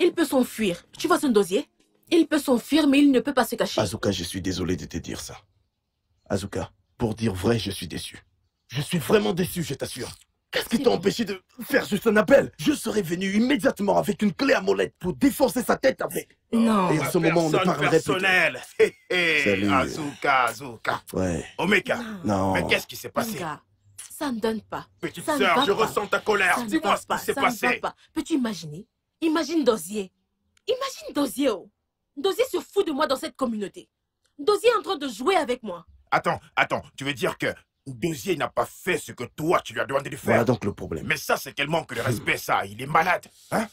Il peut s'enfuir. Tu vois son Dossier? Il peut s'enfuir, mais il ne peut pas se cacher. Asuka, je suis désolé de te dire ça. Asuka, pour dire vrai, je suis déçu. Je suis vraiment déçu, je t'assure. Qu'est-ce qui t'a empêché de faire juste un appel? Je serais venu immédiatement avec une clé à molette pour défoncer sa tête avec. Non. Et en ce moment, on ne parlerait plus. personnel. Hé, hé, Salut. Azuka. Ouais. Omega. Non. Mais qu'est-ce qui s'est passé? Gars, ça ne donne pas. Petite Ça ne sœur, va je pas. ressens ta colère. Ça ne Dis-moi va ce pas, qui s'est ça ne va passé. pas. Peux-tu imaginer? Imagine Dossier. Imagine Dossier, oh. Dossier se fout de moi dans cette communauté. Dossier est en train de jouer avec moi. Attends, tu veux dire que Dossier n'a pas fait ce que toi tu lui as demandé de faire? Voilà donc le problème. Mais ça, c'est quel manque de respect, ça. Il est malade. Hein?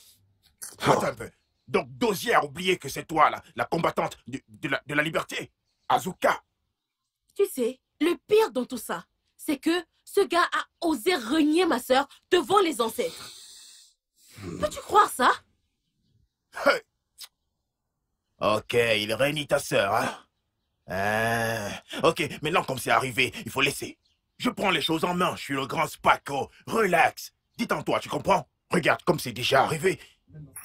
Attends un peu. Donc, Dossier a oublié que c'est toi, la combattante de la liberté. Asuka. Tu sais, le pire dans tout ça, c'est que ce gars a osé renier ma sœur devant les ancêtres. Peux-tu croire ça? Hey. Ok, il réunit ta sœur, hein? Ok, maintenant comme c'est arrivé, il faut laisser. Je prends les choses en main, je suis le grand Spaco. Relax. Détends-toi, tu comprends? Regarde, comme c'est déjà arrivé,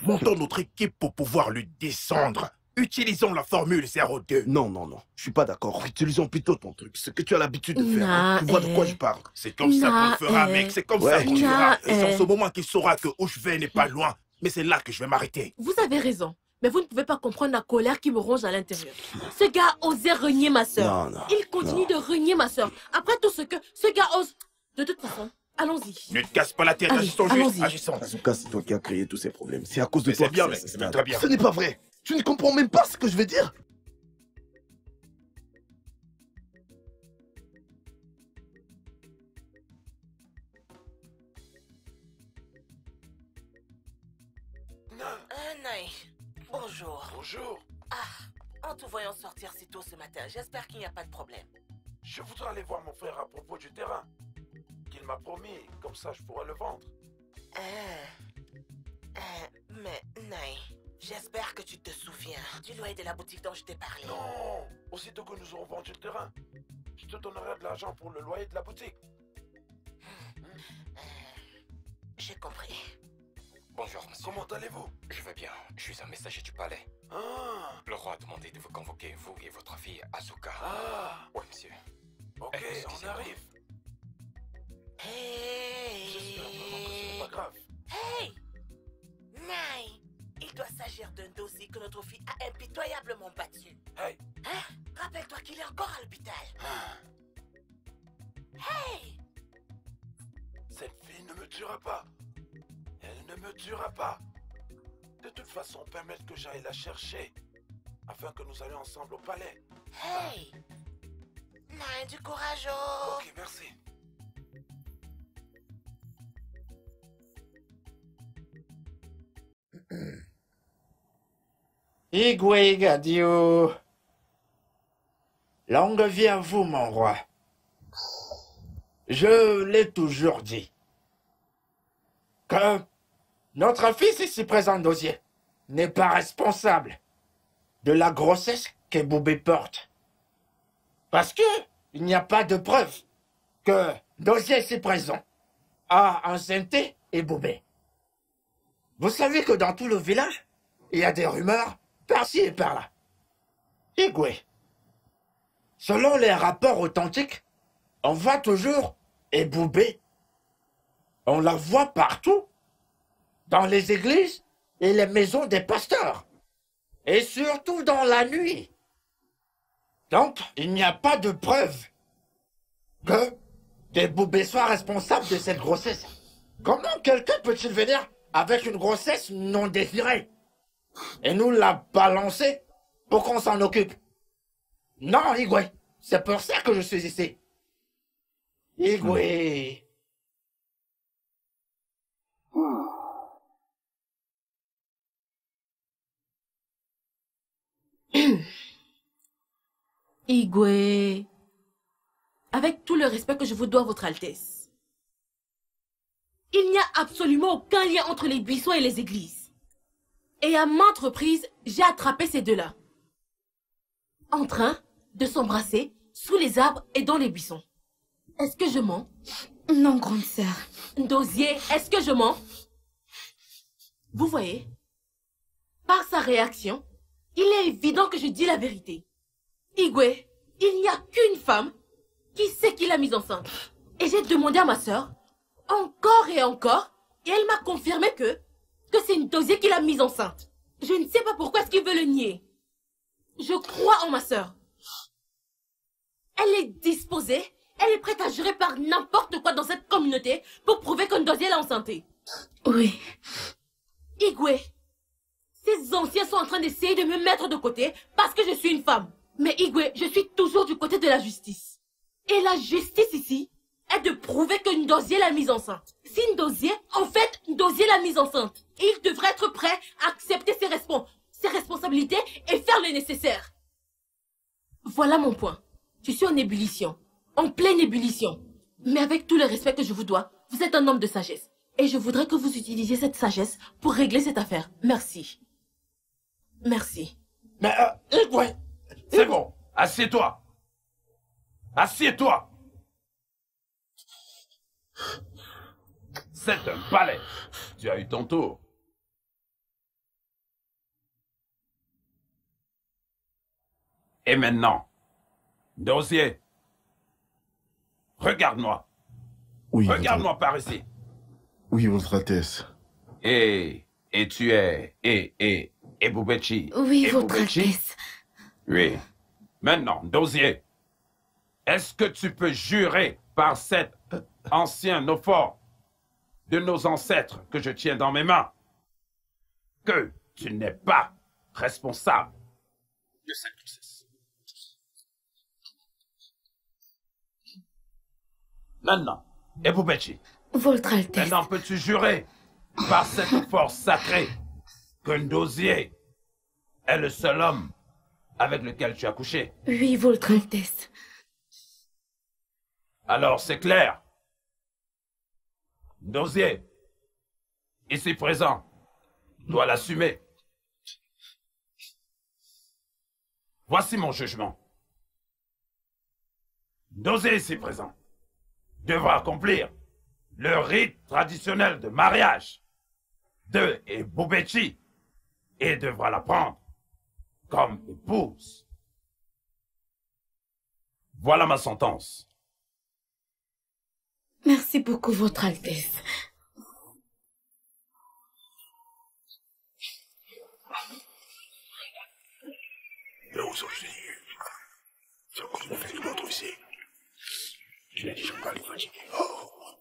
montons notre équipe pour pouvoir lui descendre. Utilisons la formule 02. Non, non, non. Je suis pas d'accord. Utilisons plutôt ton truc. Ce que tu as l'habitude de faire. Hein. Tu vois de quoi je parle. C'est comme ça qu'on le fera, mec. C'est comme ça qu'on le fera. Et c'est en ce moment qu'il saura que où je vais n'est pas loin. Mais c'est là que je vais m'arrêter. Vous avez raison. Mais vous ne pouvez pas comprendre la colère qui me ronge à l'intérieur. Ce gars osait renier ma sœur. Non, non. Il continue de renier ma sœur. Après tout ce que ce gars ose... De toute façon, allons-y. Ne te casse pas la tête, agissons juste. Agissons. Azuka, c'est toi qui as créé tous ces problèmes. C'est à cause de toi. C'est bien, mec. C'est très bien. Ce n'est pas vrai. Tu ne comprends même pas ce que je veux dire. Naï, bonjour. Bonjour. En te voyant sortir si tôt ce matin, j'espère qu'il n'y a pas de problème. Je voudrais aller voir mon frère à propos du terrain. Qu'il m'a promis, comme ça je pourrais le vendre. Mais, Naï, j'espère que tu te souviens du loyer de la boutique dont je t'ai parlé. Non. Aussitôt que nous aurons vendu le terrain, je te donnerai de l'argent pour le loyer de la boutique. J'ai compris. Bonjour, monsieur. Comment allez-vous? Je vais bien. Je suis un messager du palais. Ah. Le roi a demandé de vous convoquer, vous et votre fille Azuka. Ah. Oui, monsieur. Ok, on arrive. Hey. J'espère vraiment que ce n'est pas grave. Hey. Naï, il doit s'agir d'un dossier que notre fille a impitoyablement battu. Hey. Hein? Rappelle-toi qu'il est encore à l'hôpital. Hey. Cette fille ne me tuera pas. Elle ne me tuera pas. De toute façon, permettre que j'aille la chercher. Afin que nous allions ensemble au palais. Hey. Naï, du courage. Oh. Ok, merci. Igwe Gadio. Longue vie à vous, mon roi. Je l'ai toujours dit. Que notre fils ici présent d'Osier n'est pas responsable de la grossesse que Boubé porte. Parce que il n'y a pas de preuve que Dosier ici présent a enceinté et Boubé. Vous savez que dans tout le village, il y a des rumeurs par-ci et par-là. Igwe, selon les rapports authentiques, on voit toujours Eboubé. On la voit partout, dans les églises et les maisons des pasteurs, et surtout dans la nuit. Donc, il n'y a pas de preuve que Eboubé soit responsable de cette grossesse. Comment quelqu'un peut-il venir avec une grossesse non désirée et nous la balancer pour qu'on s'en occupe? Non, Igwe, c'est pour ça que je suis ici. Igwe. Igwe, avec tout le respect que je vous dois, Votre Altesse, il n'y a absolument aucun lien entre les buissons et les églises. Et à maintes reprises, j'ai attrapé ces deux-là, en train de s'embrasser sous les arbres et dans les buissons. Est-ce que je mens? Non, grande sœur. Dosier, est-ce que je mens? Vous voyez, par sa réaction, il est évident que je dis la vérité. Igwe, il n'y a qu'une femme qui sait qu'il a mise enceinte. Et j'ai demandé à ma sœur, encore et encore, et elle m'a confirmé que c'est une Dosier qui l'a mise enceinte. Je ne sais pas pourquoi est-ce qu'il veut le nier. Je crois en ma sœur. Elle est disposée, elle est prête à jurer par n'importe quoi dans cette communauté pour prouver qu'une Dosier l'a enceintée. Oui. Igwe, ces anciens sont en train d'essayer de me mettre de côté parce que je suis une femme. Mais Igwe, je suis toujours du côté de la justice. Et la justice ici est de prouver que Ndosier l'a mise enceinte. Si Ndosier, en fait, Ndosier l'a mise enceinte. Et il devrait être prêt à accepter ses responsabilités et faire le nécessaire. Voilà mon point. Je suis en ébullition. En pleine ébullition. Mais avec tout le respect que je vous dois, vous êtes un homme de sagesse. Et je voudrais que vous utilisiez cette sagesse pour régler cette affaire. Merci. Merci. Mais, ouais. C'est bon. Assieds-toi. Assieds-toi. C'est un palais. Tu as eu ton tour. Et maintenant, Dossier, regarde-moi. Oui. Regarde-moi par ici. Oui, Votre Altesse. Et tu es... Et Boubechi. Oui, et Votre Boubechi? Altesse. Oui. Maintenant, Dossier, est-ce que tu peux jurer par cet ancien eau-fort de nos ancêtres que je tiens dans mes mains que tu n'es pas responsable de cette grossesse? Maintenant, et Boubechi, Votre Altesse. maintenant peux-tu jurer par cette force sacrée que Ndosier est le seul homme avec lequel tu as couché? Oui, Votre Altesse. Alors c'est clair. Ndosier, ici présent, doit l'assumer. Voici mon jugement. Ndosier ici présent devra accomplir le rite traditionnel de mariage de Boubechi et devra la prendre comme épouse. Voilà ma sentence. Merci beaucoup, Votre Altesse. Là où sont-ils? C'est quoi qu'on fait de notre ici? Je n'ai déjà pas les fatiguer. Oh.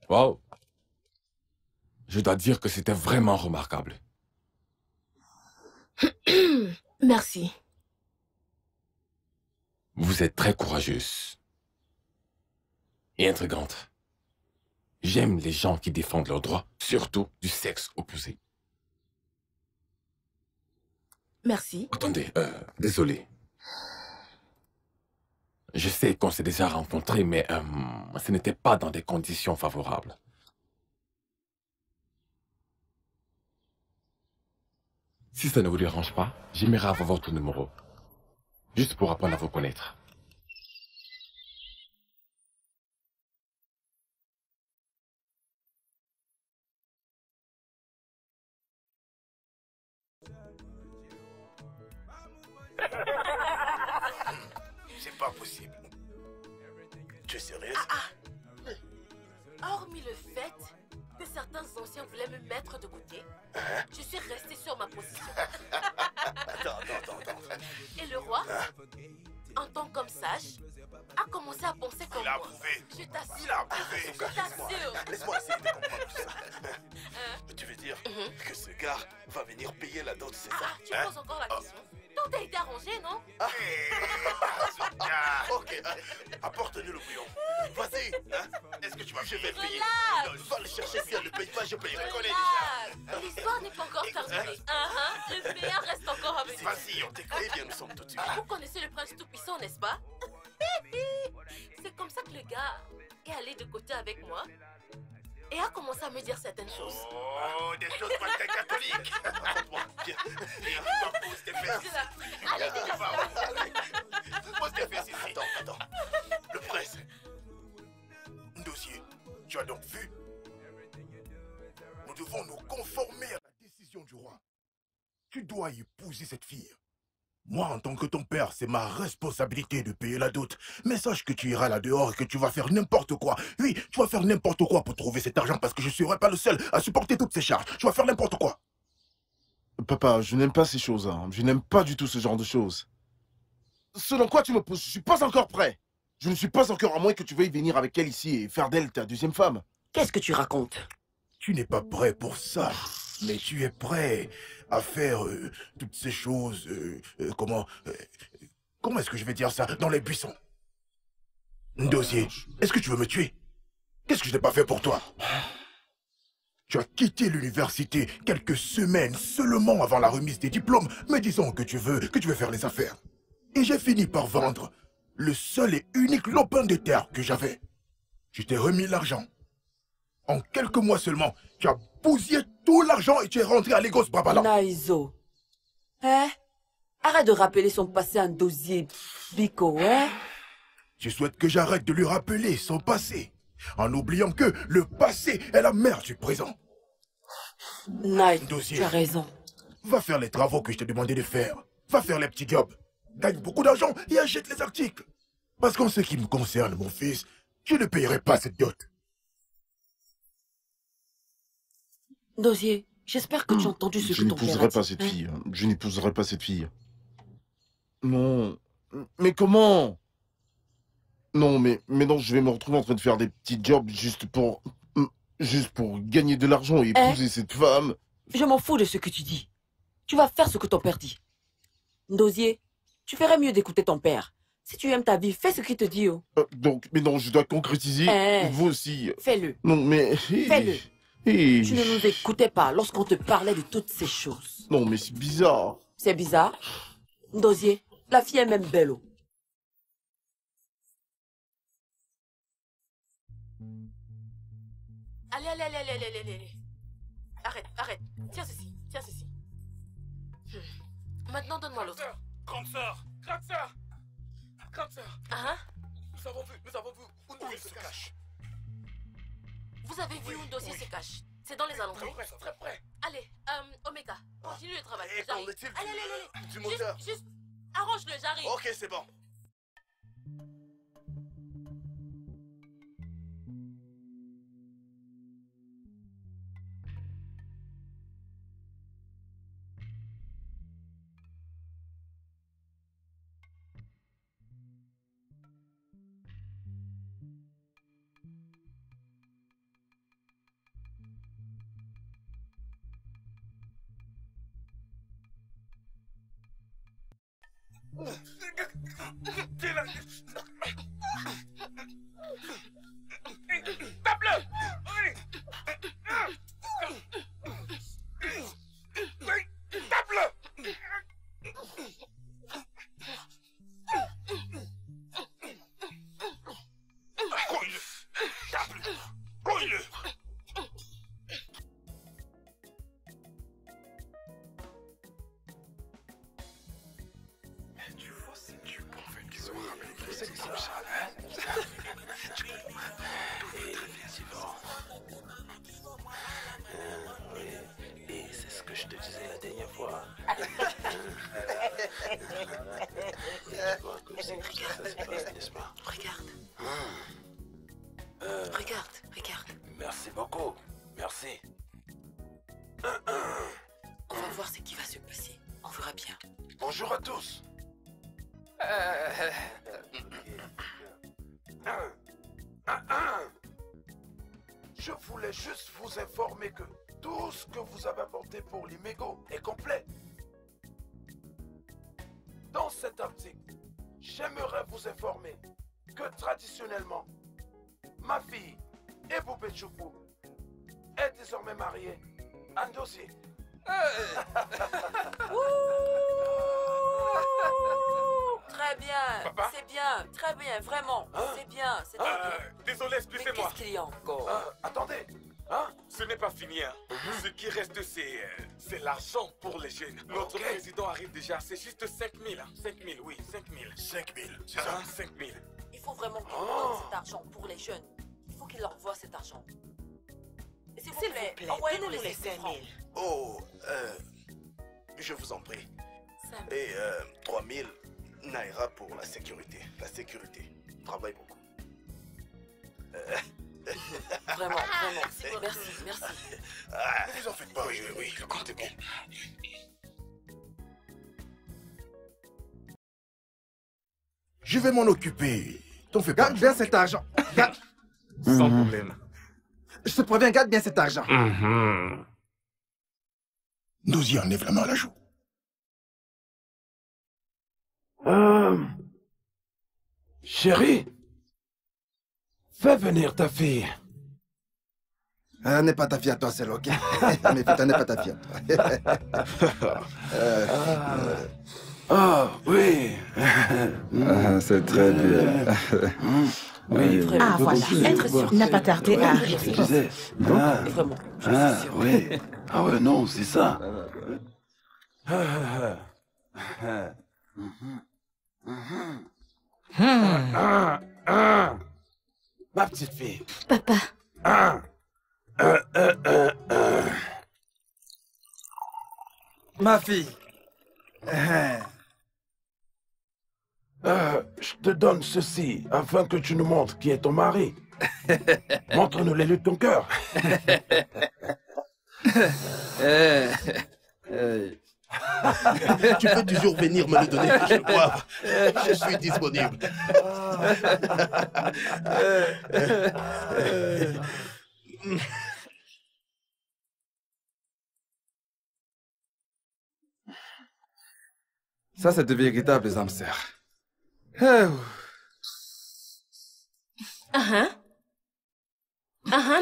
Wow. Je dois dire que c'était vraiment remarquable. Merci. Vous êtes très courageuse. Et intrigante. J'aime les gens qui défendent leurs droits, surtout du sexe opposé. Merci. Attendez, désolé. Je sais qu'on s'est déjà rencontrés, mais ce n'était pas dans des conditions favorables. Si ça ne vous dérange pas, j'aimerais avoir votre numéro. Juste pour apprendre à vous connaître. C'est pas possible. Tu es sérieuse? Hormis le fait que certains anciens voulaient me mettre de côté, je suis restée sur ma position. Attends. Et le roi, en tant qu'homme sage, a commencé à penser comme moi. Je t'assure. Je t'assure. Laisse-moi essayer de comprendre tout ça. Tu veux dire que ce gars va venir payer la dot, c'est ça? Tu poses encore la question? Tout a été arrangé, non? Ok, apporte-nous le bouillon. Vas-y, est-ce que tu vas? Je vais payer. Va le chercher, si elle ne paye pas, je paye. L'histoire n'est pas encore terminée. Le meilleur reste encore à venir. Vas-y, on t'écoute. Eh bien, nous sommes tout de suite. Vous connaissez le prince tout-puissant, n'est-ce pas? C'est comme ça que le gars est allé de côté avec moi et a commencé à me dire certaines choses. Oh, des choses pas très catholiques. Raconte-moi, viens. Pose tes fesses. Allez, dégage. Pose tes fesses ici. Attends. Le prince. Dossier, tu as donc vu? Nous devons nous conformer à la décision du roi. Tu dois épouser cette fille. Moi, en tant que ton père, c'est ma responsabilité de payer la dot. Mais sache que tu iras là dehors et que tu vas faire n'importe quoi. Oui, tu vas faire n'importe quoi pour trouver cet argent parce que je ne serai pas le seul à supporter toutes ces charges. Tu vas faire n'importe quoi. Papa, je n'aime pas ces choses-là. Je n'aime pas du tout ce genre de choses. Selon quoi tu me poses? Je suis pas encore prêt. Je ne suis pas encore, à moins que tu veuilles venir avec elle ici et faire d'elle ta deuxième femme. Qu'est-ce que tu racontes? Tu n'es pas prêt pour ça. Mais tu es prêt à faire toutes ces choses... comment est-ce que je vais dire ça? Dans les buissons. Dossier, est-ce que tu veux me tuer? Qu'est-ce que je n'ai pas fait pour toi? Tu as quitté l'université quelques semaines seulement avant la remise des diplômes, me disant que tu veux faire les affaires. Et j'ai fini par vendre le seul et unique lopin de terre que j'avais. Je t'ai remis l'argent. En quelques mois seulement, Tu as bousillé tout l'argent et tu es rentré à Lagos, Babala. Naizo. Hein? Arrête de rappeler son passé en dossier, Biko, hein? Je souhaite que j'arrête de lui rappeler son passé, en oubliant que le passé est la mère du présent. Nai, Dossier. tu as raison. Va faire les travaux que je t'ai demandé de faire. Va faire les petits jobs. Gagne beaucoup d'argent et achète les articles. Parce qu'en ce qui me concerne, mon fils, je ne payerai pas cette dot. Dosier, j'espère que tu as entendu ce Je que ton père a n'épouserai dit. pas cette fille. Je n'épouserai pas cette fille. Non. Mais comment? Non, mais non, je vais me retrouver en train de faire des petits jobs juste pour gagner de l'argent et épouser cette femme. Je m'en fous de ce que tu dis. Tu vas faire ce que ton père dit. Dosier, tu ferais mieux d'écouter ton père. Si tu aimes ta vie, fais ce qu'il te dit. Oh. Mais non, je dois concrétiser. Vous aussi. Fais-le. Non, mais... Fais-le. Tu ne nous écoutais pas lorsqu'on te parlait de toutes ces choses. Non, mais c'est bizarre. C'est bizarre? Dosier, la fille est même belle. Oh. Allez. Arrête. Tiens ceci. Maintenant, donne-moi l'autre. Grande sœur. Ah, Nous avons vu où il se cache. vous avez vu où le dossier se cache? C'est dans les alentours. Très près. Allez, Omega, continue le travail. Et qu'en est-il du moteur? Juste arrange-le, j'arrive. Ok, c'est bon. Tape-le! Tape-le! Couille-le! Tape-le! Couille-le! Tu vois, c'est du bon fait qu'ils ont ramené. C'est comme ça, hein? Oui, et c'est ce que je te disais la dernière fois. Regarde. Merci beaucoup. Merci. On va voir ce qui va se passer. On verra bien. Bonjour à tous. Je voulais juste vous informer que tout ce que vous avez apporté pour l'Imégo est complet. Dans cet article, j'aimerais vous informer que traditionnellement, ma fille, Ebube Chukwu, est désormais mariée à Ndosi. Très bien, Papa? c'est bien, très bien, vraiment, c'est bien, c'est très bien. Désolé, Mais excusez-moi. qu'est-ce qu'il y a encore? Attendez, Ce n'est pas fini. Hein. Ce qui reste, c'est l'argent pour les jeunes. Notre président arrive déjà. C'est juste 5 000. 5 000, oui, 5 000. 5 000, c'est ça? 5 000. Il faut vraiment qu'il donne cet argent pour les jeunes. Il faut qu'il leur envoie cet argent. Et s'il vous plaît, envoyez-nous les 5 000. Oh, je vous en prie. Et 3 000 naira pour la sécurité. La sécurité. Travaille beaucoup. Vraiment. Merci. Ne vous en faites pas, oui, le compte est bon. Je vais m'en occuper. T'en fais pas. Garde bien cet argent. Garde. Sans problème. Je te préviens, garde bien cet argent. Nous y enlève la main à la joue. Chérie, fais venir ta fille. Elle n'est pas ta fille à toi, celle, ok? Mais putain, n'est pas ta fille à toi. Ah, oui. C'est très bien. Oui, Ah voilà, être sûr n'a pas tardé à Je arriver. disais. Vraiment, je suis sûr. Oui. Ah ouais, non, c'est ça. Ma petite fille. Papa, Ma fille. Je te donne ceci afin que tu nous montres qui est ton mari. Montre-nous les luttes de ton cœur. Tu peux toujours venir me le donner, je crois. Je suis disponible. Ça, c'est de véritables âmes sœurs.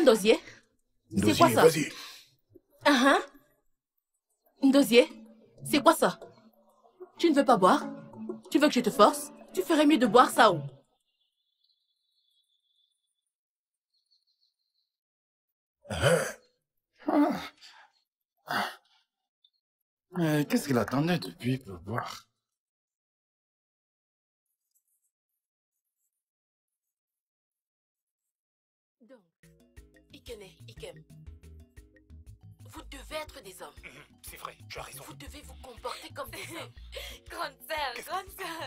Ndosier. C'est quoi ça? Vas-y. Ndosier, c'est quoi ça? Tu ne veux pas boire? Tu veux que je te force? Tu ferais mieux de boire ça ou? Qu'est-ce qu'il attendait depuis pour boire? Donc, Ikene, Ikem, vous devez être des hommes. C'est vrai, tu as raison. Vous devez vous comporter comme des hommes. grande sœur, grande sœur.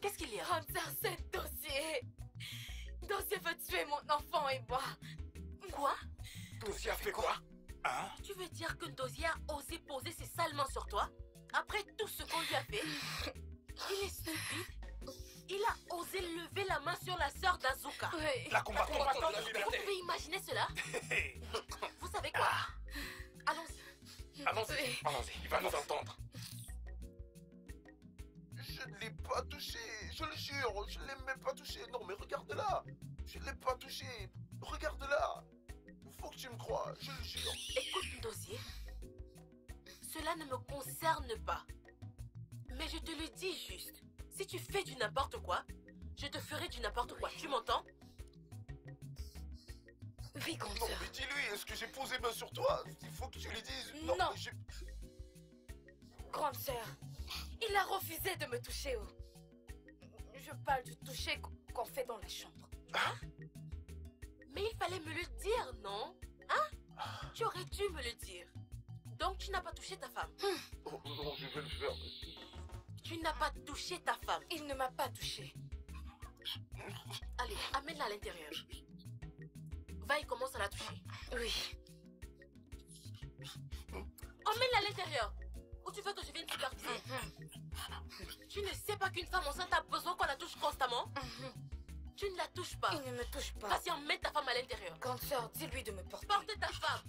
Qu'est-ce qu'il y a? Grande sœur, c'est Dossier. Dossier veut tuer mon enfant et moi. Quoi? Dossier a fait quoi? Hein? Tu veux dire que Ndosier a osé poser ses sales mains sur toi? Après tout ce qu'on lui a fait? Il est stupide. Il a osé lever la main sur la sœur d'Azuka. Oui. La combattante de la Vous liberté. pouvez imaginer cela? Vous savez quoi? Allons-y. Allons-y, allons-y, il va nous entendre. Je ne l'ai pas touché, je le jure, je ne l'ai même pas touché. Non, mais regarde-la, je ne l'ai pas touché. Regarde-la. Faut que tu me crois, je le jure. Écoute, Ndosier, cela ne me concerne pas. Mais je te le dis juste. Si tu fais du n'importe quoi, je te ferai du n'importe quoi. Tu m'entends? Oui, grande Non, sœur. mais dis-lui, est-ce que j'ai posé main sur toi? Il faut que tu lui dises. Non. mais j'ai- Grande sœur, il a refusé de me toucher. Je parle du toucher qu'on fait dans la chambre. Mais il fallait me le dire, non? Hein? Tu aurais dû me le dire. Donc tu n'as pas touché ta femme. Oh non, je vais le faire. Tu n'as pas touché ta femme. Il ne m'a pas touché. Allez, amène-la à l'intérieur. Va et commence à la toucher. Oui. Emmène-la à l'intérieur. Ou tu veux que je vienne superviser? Tu ne sais pas qu'une femme enceinte a besoin qu'on la touche constamment? Tu ne la touches pas. Il ne me touche pas. Vas-y, emmène ta femme à l'intérieur. Grande sœur, dis-lui de me porter. Porte ta femme.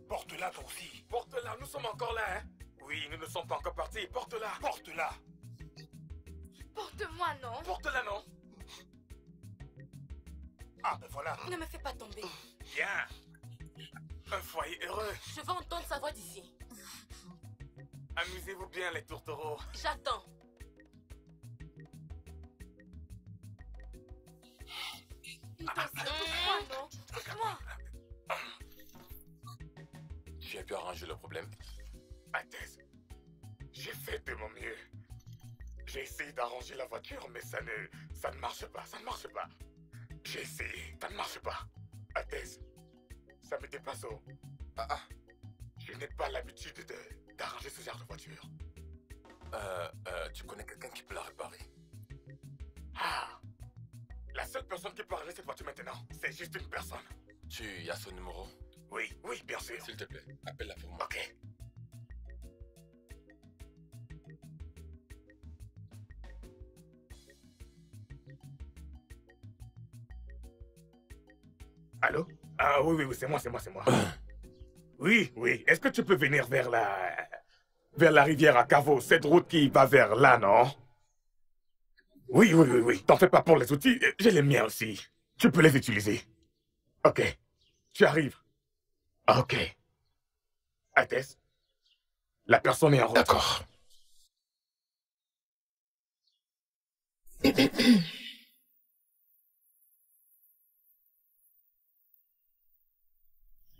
Porte-la toi aussi. Porte-la, nous sommes encore là, hein? Oui, nous ne sommes pas encore partis. Porte-la. Porte-la. Porte-moi, non? Porte-la, non? Ah, ben voilà. Ne me fais pas tomber. Bien. Un foyer heureux. Je veux entendre sa voix d'ici. Amusez-vous bien, les tourtereaux. J'attends. Touche-moi, non? Touche-moi. Tu as pu arranger le problème? Athès, j'ai fait de mon mieux. J'ai essayé d'arranger la voiture, mais ça ne marche pas, ça ne marche pas. J'ai essayé, ça ne marche pas. Athès, ça me dépasse. Je n'ai pas l'habitude d'arranger ce genre de voiture. Tu connais quelqu'un qui peut la réparer? Ah, la seule personne qui peut arranger cette voiture maintenant, c'est juste une personne. Tu as son numéro? Oui, oui, bien sûr. S'il te plaît, appelle-la pour moi. Ok. Allô? Ah oui, oui, c'est moi. Oui, oui. Est-ce que tu peux venir vers la rivière à Cavo, cette route qui va vers là, non? Oui, oui, oui, oui. T'en fais pas pour les outils, j'ai les miens aussi. Tu peux les utiliser. Ok. Tu arrives. Ok. Athès, la personne est en route. D'accord.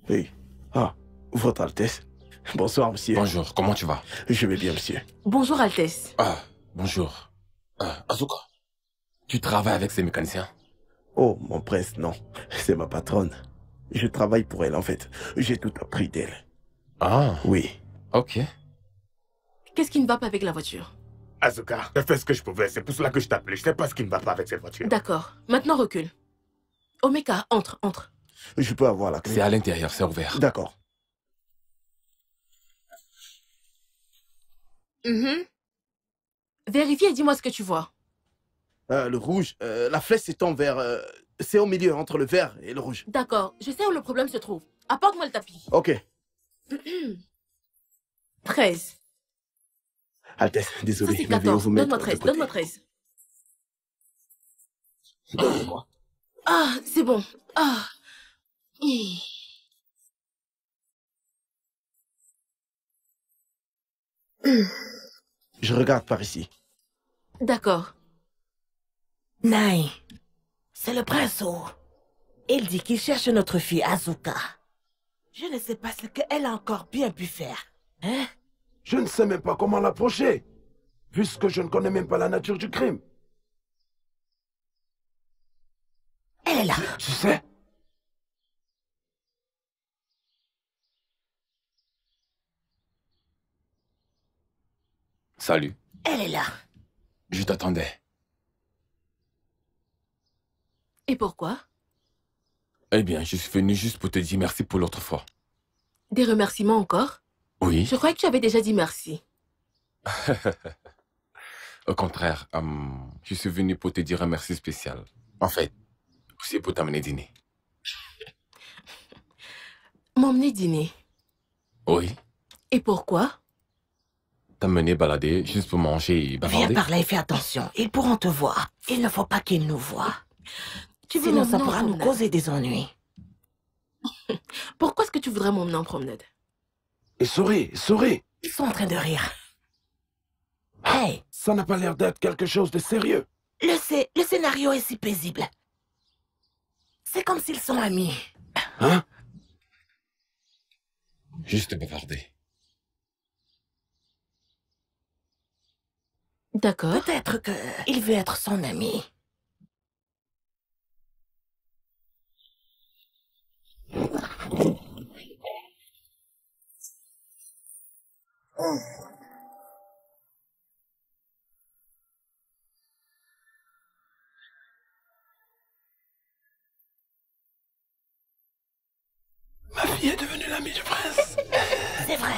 Oui. Ah, Votre Altesse. Bonsoir, monsieur. Bonjour, comment tu vas? Je vais bien, monsieur. Bonjour, Altesse. Ah, bonjour. Azuka, tu travailles avec ces mécaniciens? Oh, mon prince, non. C'est ma patronne. Je travaille pour elle, en fait. J'ai tout appris d'elle. Ah. Oui. Ok. Qu'est-ce qui ne va pas avec la voiture? Azuka, j'ai fait ce que je pouvais, c'est pour cela que je t'appelais. Je sais pas ce qui ne va pas avec cette voiture. D'accord. Maintenant, recule. Omeka, entre, entre. Je peux avoir la clé? C'est à l'intérieur, c'est ouvert. D'accord. Vérifie et dis-moi ce que tu vois. Le rouge, la flèche s'étend vers... c'est au milieu, entre le vert et le rouge. D'accord. Je sais où le problème se trouve. Apporte-moi le tapis. Ok. 13. Altesse, Ça, désolé, c'est je vais 14. vous mettre Donne-moi de 13. côté. Donne-moi 13. Donnez-moi. Ah, c'est bon. Ah. Je regarde par ici. D'accord. Nai, c'est le prince O. Il dit qu'il cherche notre fille Azuka. Je ne sais pas ce qu'elle a encore bien pu faire. Hein? Je ne sais même pas comment l'approcher, puisque je ne connais même pas la nature du crime. Elle est là. Tu sais? Salut. Elle est là. Je t'attendais. Et pourquoi? Eh bien, je suis venu juste pour te dire merci pour l'autre fois. Des remerciements encore? Oui. Je croyais que tu avais déjà dit merci. Au contraire, je suis venu pour te dire un merci spécial. En fait, aussi pour t'amener dîner. M'emmener dîner. Oui. Et pourquoi? T'amener balader juste pour manger et bavarder. Viens par là et fais attention. Ils pourront te voir. Il ne faut pas qu'ils nous voient. Tu veux Sinon, m'emmener ça en pourra nous promenade? causer des ennuis. Pourquoi est-ce que tu voudrais m'emmener en promenade? Et souris, souris. Ils sont en train de rire. Hey! Ça n'a pas l'air d'être quelque chose de sérieux. Le scénario est si paisible. C'est comme s'ils sont amis. Hein? Juste bavarder. D'accord. Peut-être qu'il veut être son ami. Ma fille est devenue l'amie du prince. C'est vrai.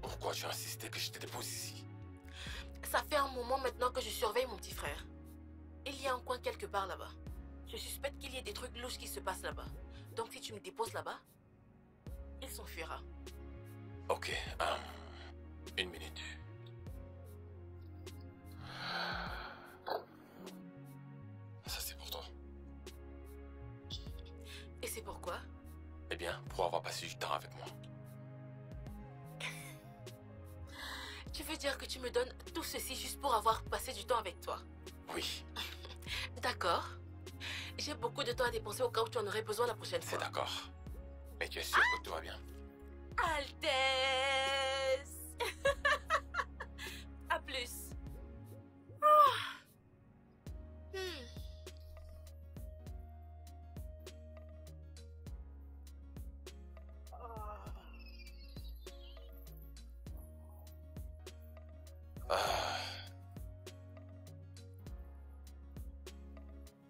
Pourquoi tu as insisté que je te dépose ici? Ça fait un moment maintenant que je surveille mon petit frère. Il y a un coin quelque part là-bas. Je suspecte qu'il y ait des trucs louches qui se passent là-bas. Donc si tu me déposes là-bas, il s'enfuira. Ok, une minute. Ça c'est pour toi. Et c'est pourquoi? Eh bien, pour avoir passé du temps avec moi. Tu veux dire que tu me donnes tout ceci juste pour avoir passé du temps avec toi? Oui. D'accord. J'ai beaucoup de temps à dépenser au cas où tu en aurais besoin la prochaine fois. C'est d'accord. Mais tu es sûr que tout va bien? Altesse. À plus.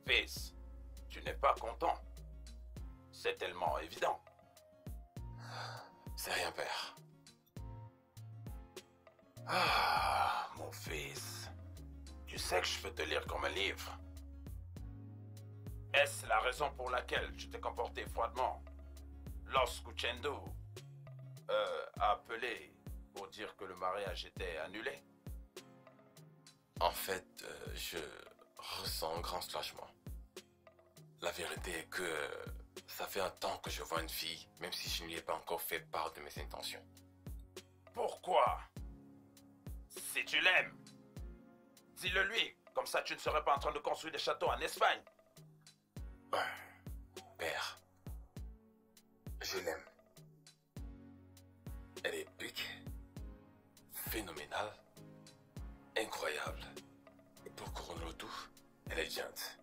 Fils, tu n'es pas content. C'est tellement évident. C'est rien, père. Ah, mon fils. Tu sais que je peux te lire comme un livre. Est-ce la raison pour laquelle tu t'es comporté froidement lorsque Chendo a appelé pour dire que le mariage était annulé? En fait, je ressens un grand soulagement. La vérité est que ça fait un temps que je vois une fille, même si je ne lui ai pas encore fait part de mes intentions. Pourquoi? Si tu l'aimes, dis-le lui. Comme ça, tu ne serais pas en train de construire des châteaux en Espagne. Père, je l'aime. Elle est épique, phénoménale, incroyable. Et pour couronner le tout, elle est gentille.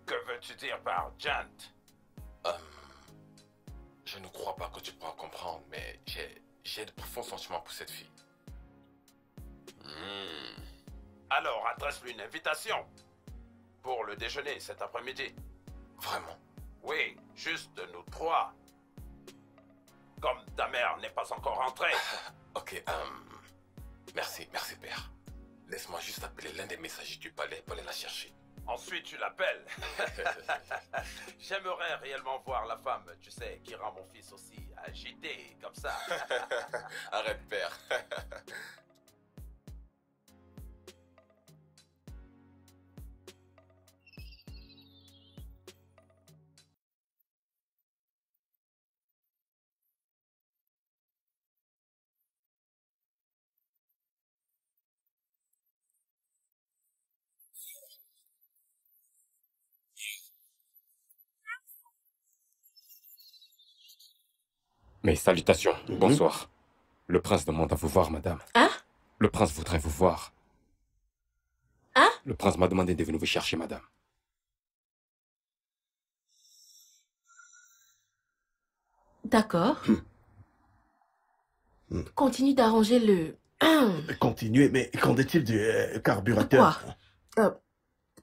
Que veux-tu dire par gent? Je ne crois pas que tu pourras comprendre, mais j'ai de profonds sentiments pour cette fille. Alors, adresse-lui une invitation pour le déjeuner cet après-midi. Vraiment? Oui, juste nous trois. Comme ta mère n'est pas encore rentrée. Ok, merci père. Laisse-moi juste appeler l'un des messagers du palais pour aller la chercher. Ensuite, tu l'appelles. J'aimerais réellement voir la femme, tu sais, qui rend mon fils aussi agité comme ça. Arrête, père. Mes salutations, bonsoir. Le prince demande à vous voir, madame. Hein? Le prince voudrait vous voir. Hein? Le prince m'a demandé de venir vous chercher, madame. D'accord. Continue d'arranger le... Continuez, mais qu'en est-il du carburateur? Quoi?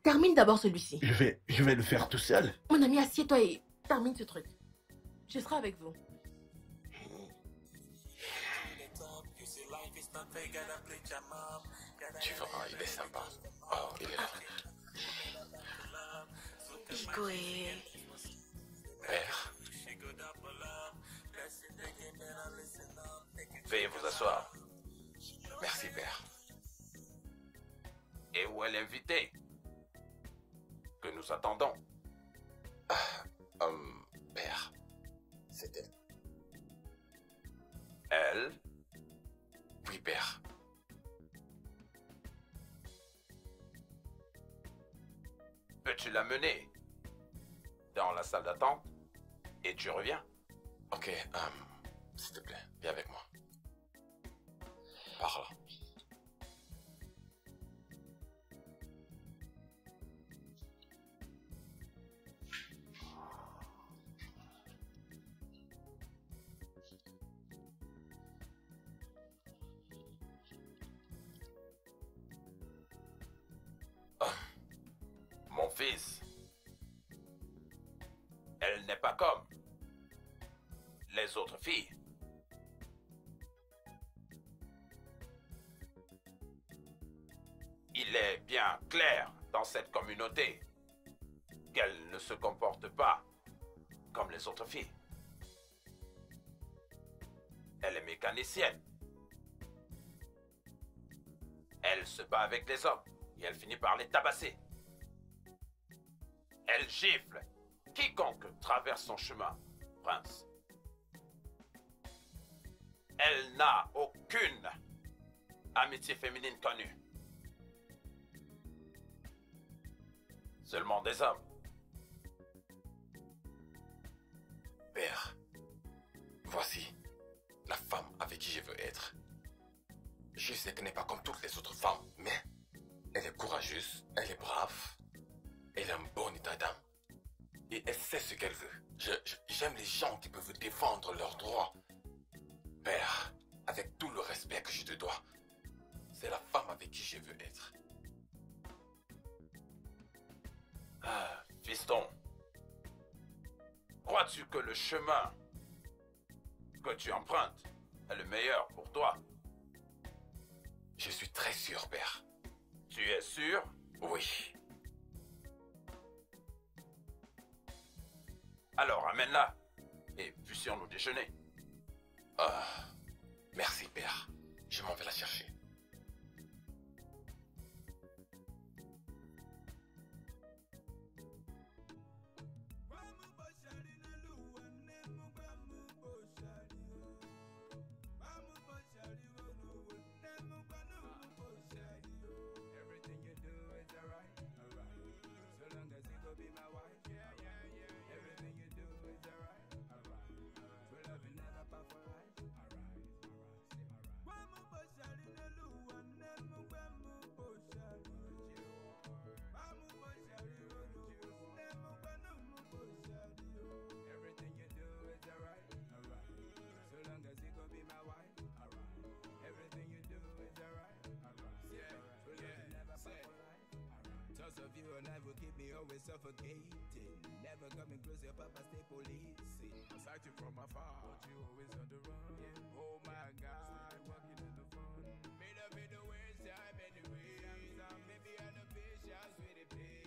Termine d'abord celui-ci. Je vais le faire tout seul. Mon ami, assieds-toi et termine ce truc. Je serai avec vous. Tu verras, il est sympa. Oh, il est là. Igo est... Père. Veuillez vous asseoir. Merci, père. Et où est l'invité que nous attendons? Père, c'est elle. Elle? Oui, père. Peux-tu l'amener dans la salle d'attente et tu reviens? Ok, s'il te plaît, viens avec moi. Par là. Mon fils, elle n'est pas comme les autres filles. Il est bien clair dans cette communauté qu'elle ne se comporte pas comme les autres filles. Elle est mécanicienne. Elle se bat avec les hommes et elle finit par les tabasser. Elle gifle quiconque traverse son chemin, prince. Elle n'a aucune amitié féminine connue. Seulement des hommes. Père, voici la femme avec qui je veux être. Je sais qu'elle n'est pas comme toutes les autres femmes, mais elle est courageuse, elle est brave, elle a un bon état d'âme. Et elle sait ce qu'elle veut. J'aime les gens qui peuvent défendre leurs droits. Père, avec tout le respect que je te dois, chemin que tu empruntes est le meilleur pour toi. Je suis très sûr, père. Tu es sûr? Oui. Alors, amène-la. Et puissions-nous déjeuner. Merci, père. Je m'en vais la chercher. Suffocating, never coming close, your papa stay policing. I sight you from afar, but you always on the run. Oh my God, walking in the fun. Made up in the worst time anyway. Maybe I'm the patience with the pain.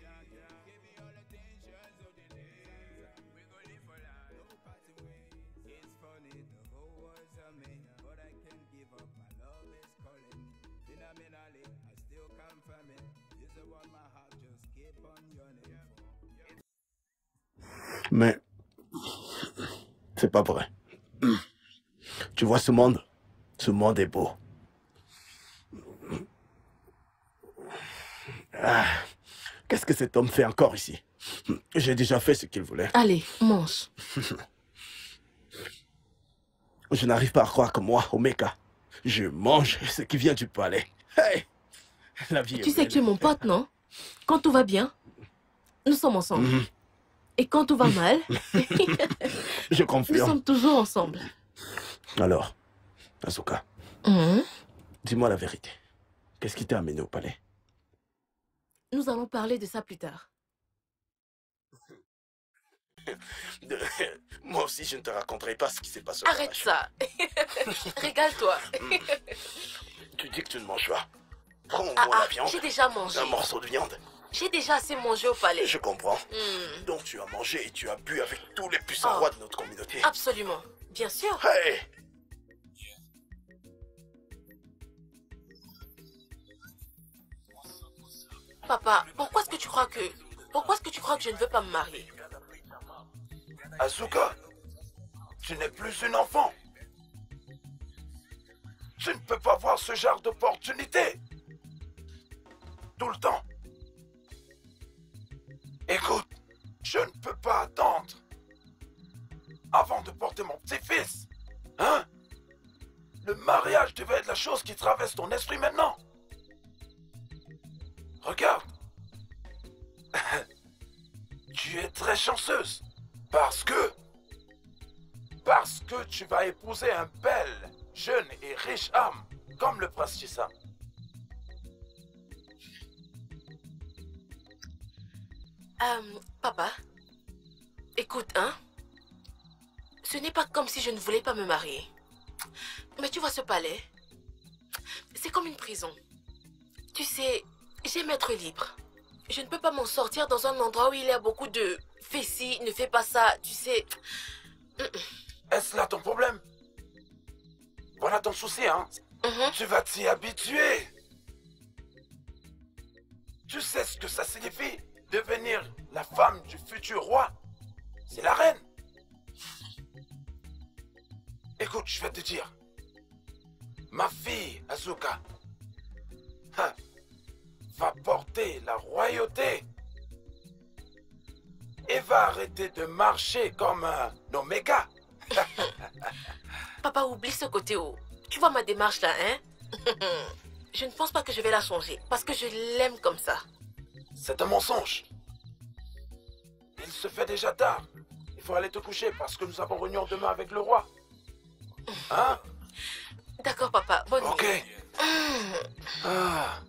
Give me all attention, so delay. We gon' live for life, no parting ways. It's funny, the whole world's a me, but I can't give up. My love is calling. Phenomenally, I still confirm it. You're the one my heart just keep on yearning. Mais c'est pas vrai. Tu vois ce monde est beau. Qu'est-ce que cet homme fait encore ici? J'ai déjà fait ce qu'il voulait. Allez, mange. Je n'arrive pas à croire que moi, Omega, je mange ce qui vient du palais. Hey, la vie est Tu sais que tu es mon pote, non? Quand tout va bien, nous sommes ensemble. Et quand tout va mal, je confirme. Nous sommes toujours ensemble. Alors, Asuka, dis-moi la vérité. Qu'est-ce qui t'a amené au palais? Nous allons parler de ça plus tard. Moi aussi, je ne te raconterai pas ce qui s'est passé. Arrête ça. Régale-toi. Tu dis que tu ne manges pas. Prends-moi la viande. J'ai déjà mangé. Un morceau de viande. J'ai déjà assez mangé au palais. Je comprends. Donc tu as mangé et tu as bu avec tous les puissants rois de notre communauté. Absolument. Bien sûr. Hey! Papa, pourquoi est-ce que tu crois que je ne veux pas me marier? Asuka, tu n'es plus une enfant. Tu ne peux pas voir ce genre d'opportunité. Tout le temps. Écoute, je ne peux pas attendre avant de porter mon petit-fils. Hein? Le mariage devait être la chose qui traverse ton esprit maintenant. Regarde. Tu es très chanceuse. Parce que tu vas épouser un bel, jeune et riche homme comme le prince Chisa. Papa, écoute, hein, ce n'est pas comme si je ne voulais pas me marier. Mais tu vois ce palais, c'est comme une prison. Tu sais, j'aime être libre. Je ne peux pas m'en sortir dans un endroit où il y a beaucoup de « fais ci, ne fais pas ça », tu sais. Est-ce là ton problème? Voilà ton souci, hein? Tu vas t'y habituer. Tu sais ce que ça signifie? Devenir la femme du futur roi. C'est la reine. Écoute, je vais te dire. Ma fille, Asuka, va porter la royauté et va arrêter de marcher comme un Omega. Papa, oublie ce côté où. Tu vois ma démarche là, hein? Je ne pense pas que je vais la changer parce que je l'aime comme ça. C'est un mensonge. Il se fait déjà tard. Il faut aller te coucher parce que nous avons réunion demain avec le roi. Hein? D'accord, papa. Bonne nuit. Ok. Ah.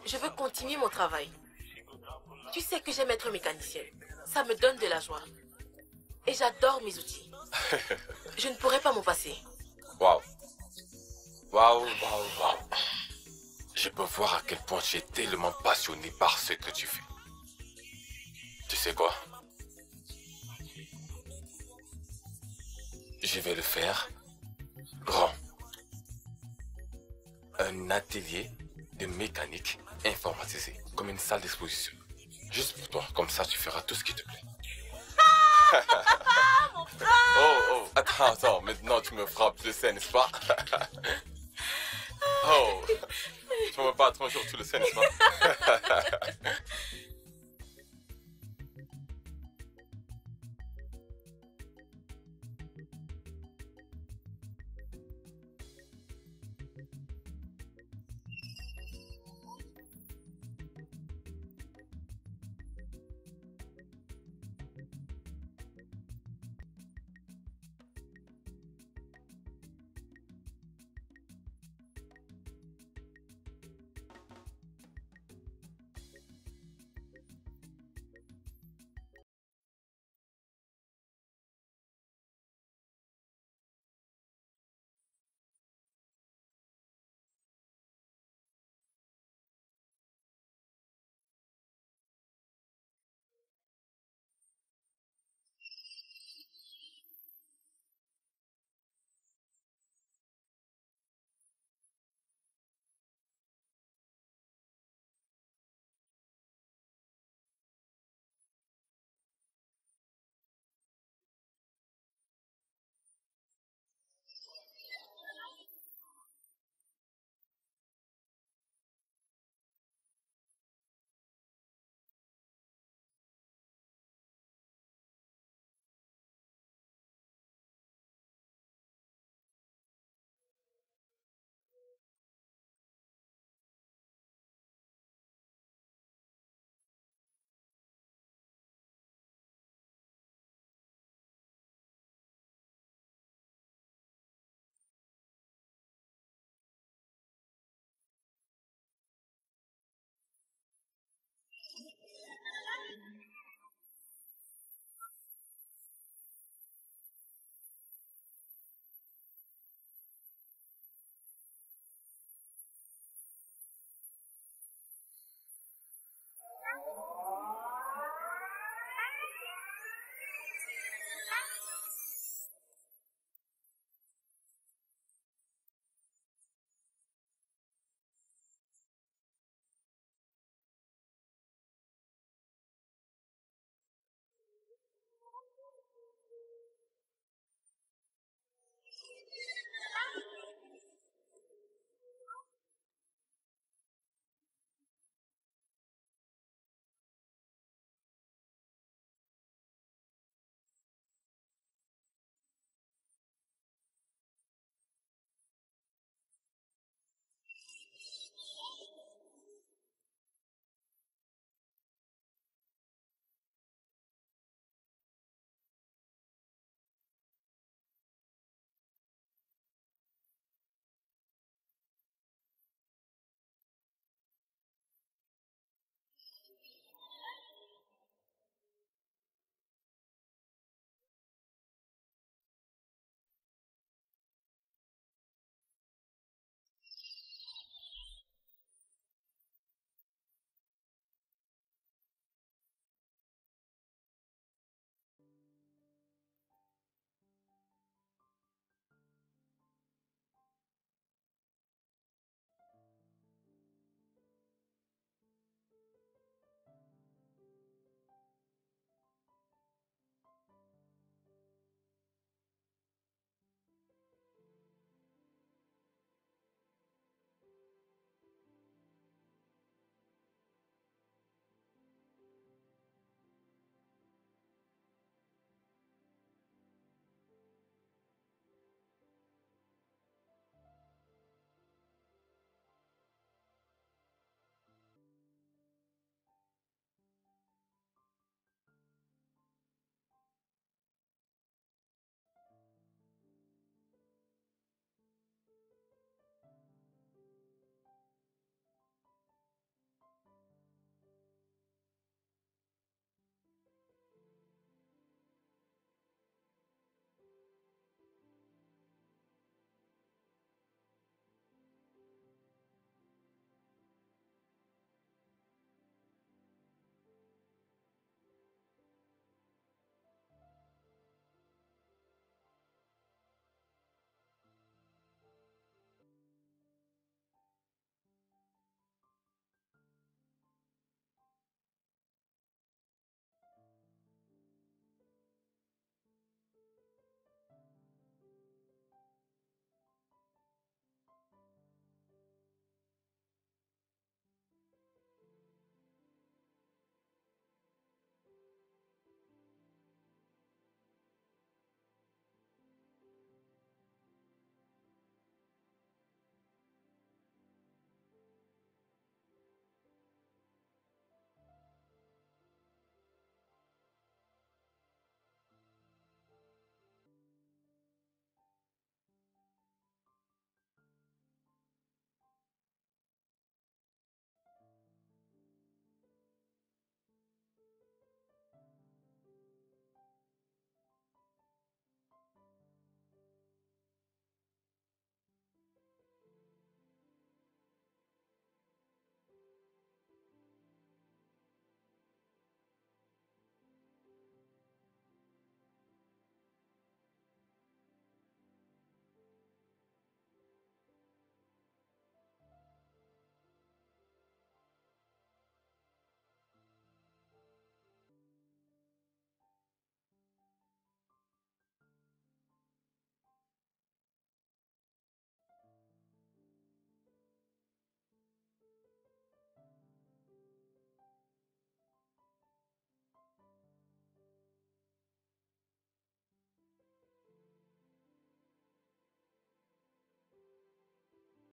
Je veux continuer mon travail. Tu sais que j'aime être mécanicienne. Ça me donne de la joie. Et j'adore mes outils. Je ne pourrais pas m'en passer. Waouh. Waouh, waouh, waouh. Je peux voir à quel point tu es tellement passionné par ce que tu fais. Tu sais quoi? Je vais le faire grand. Un atelier de mécanique informatisé, comme une salle d'exposition. Juste pour toi, comme ça tu feras tout ce qui te plaît. Oh, attends, maintenant tu me frappes le sein, n'est-ce pas? Oh, tu me bats toujours, tu le sais, n'est-ce pas?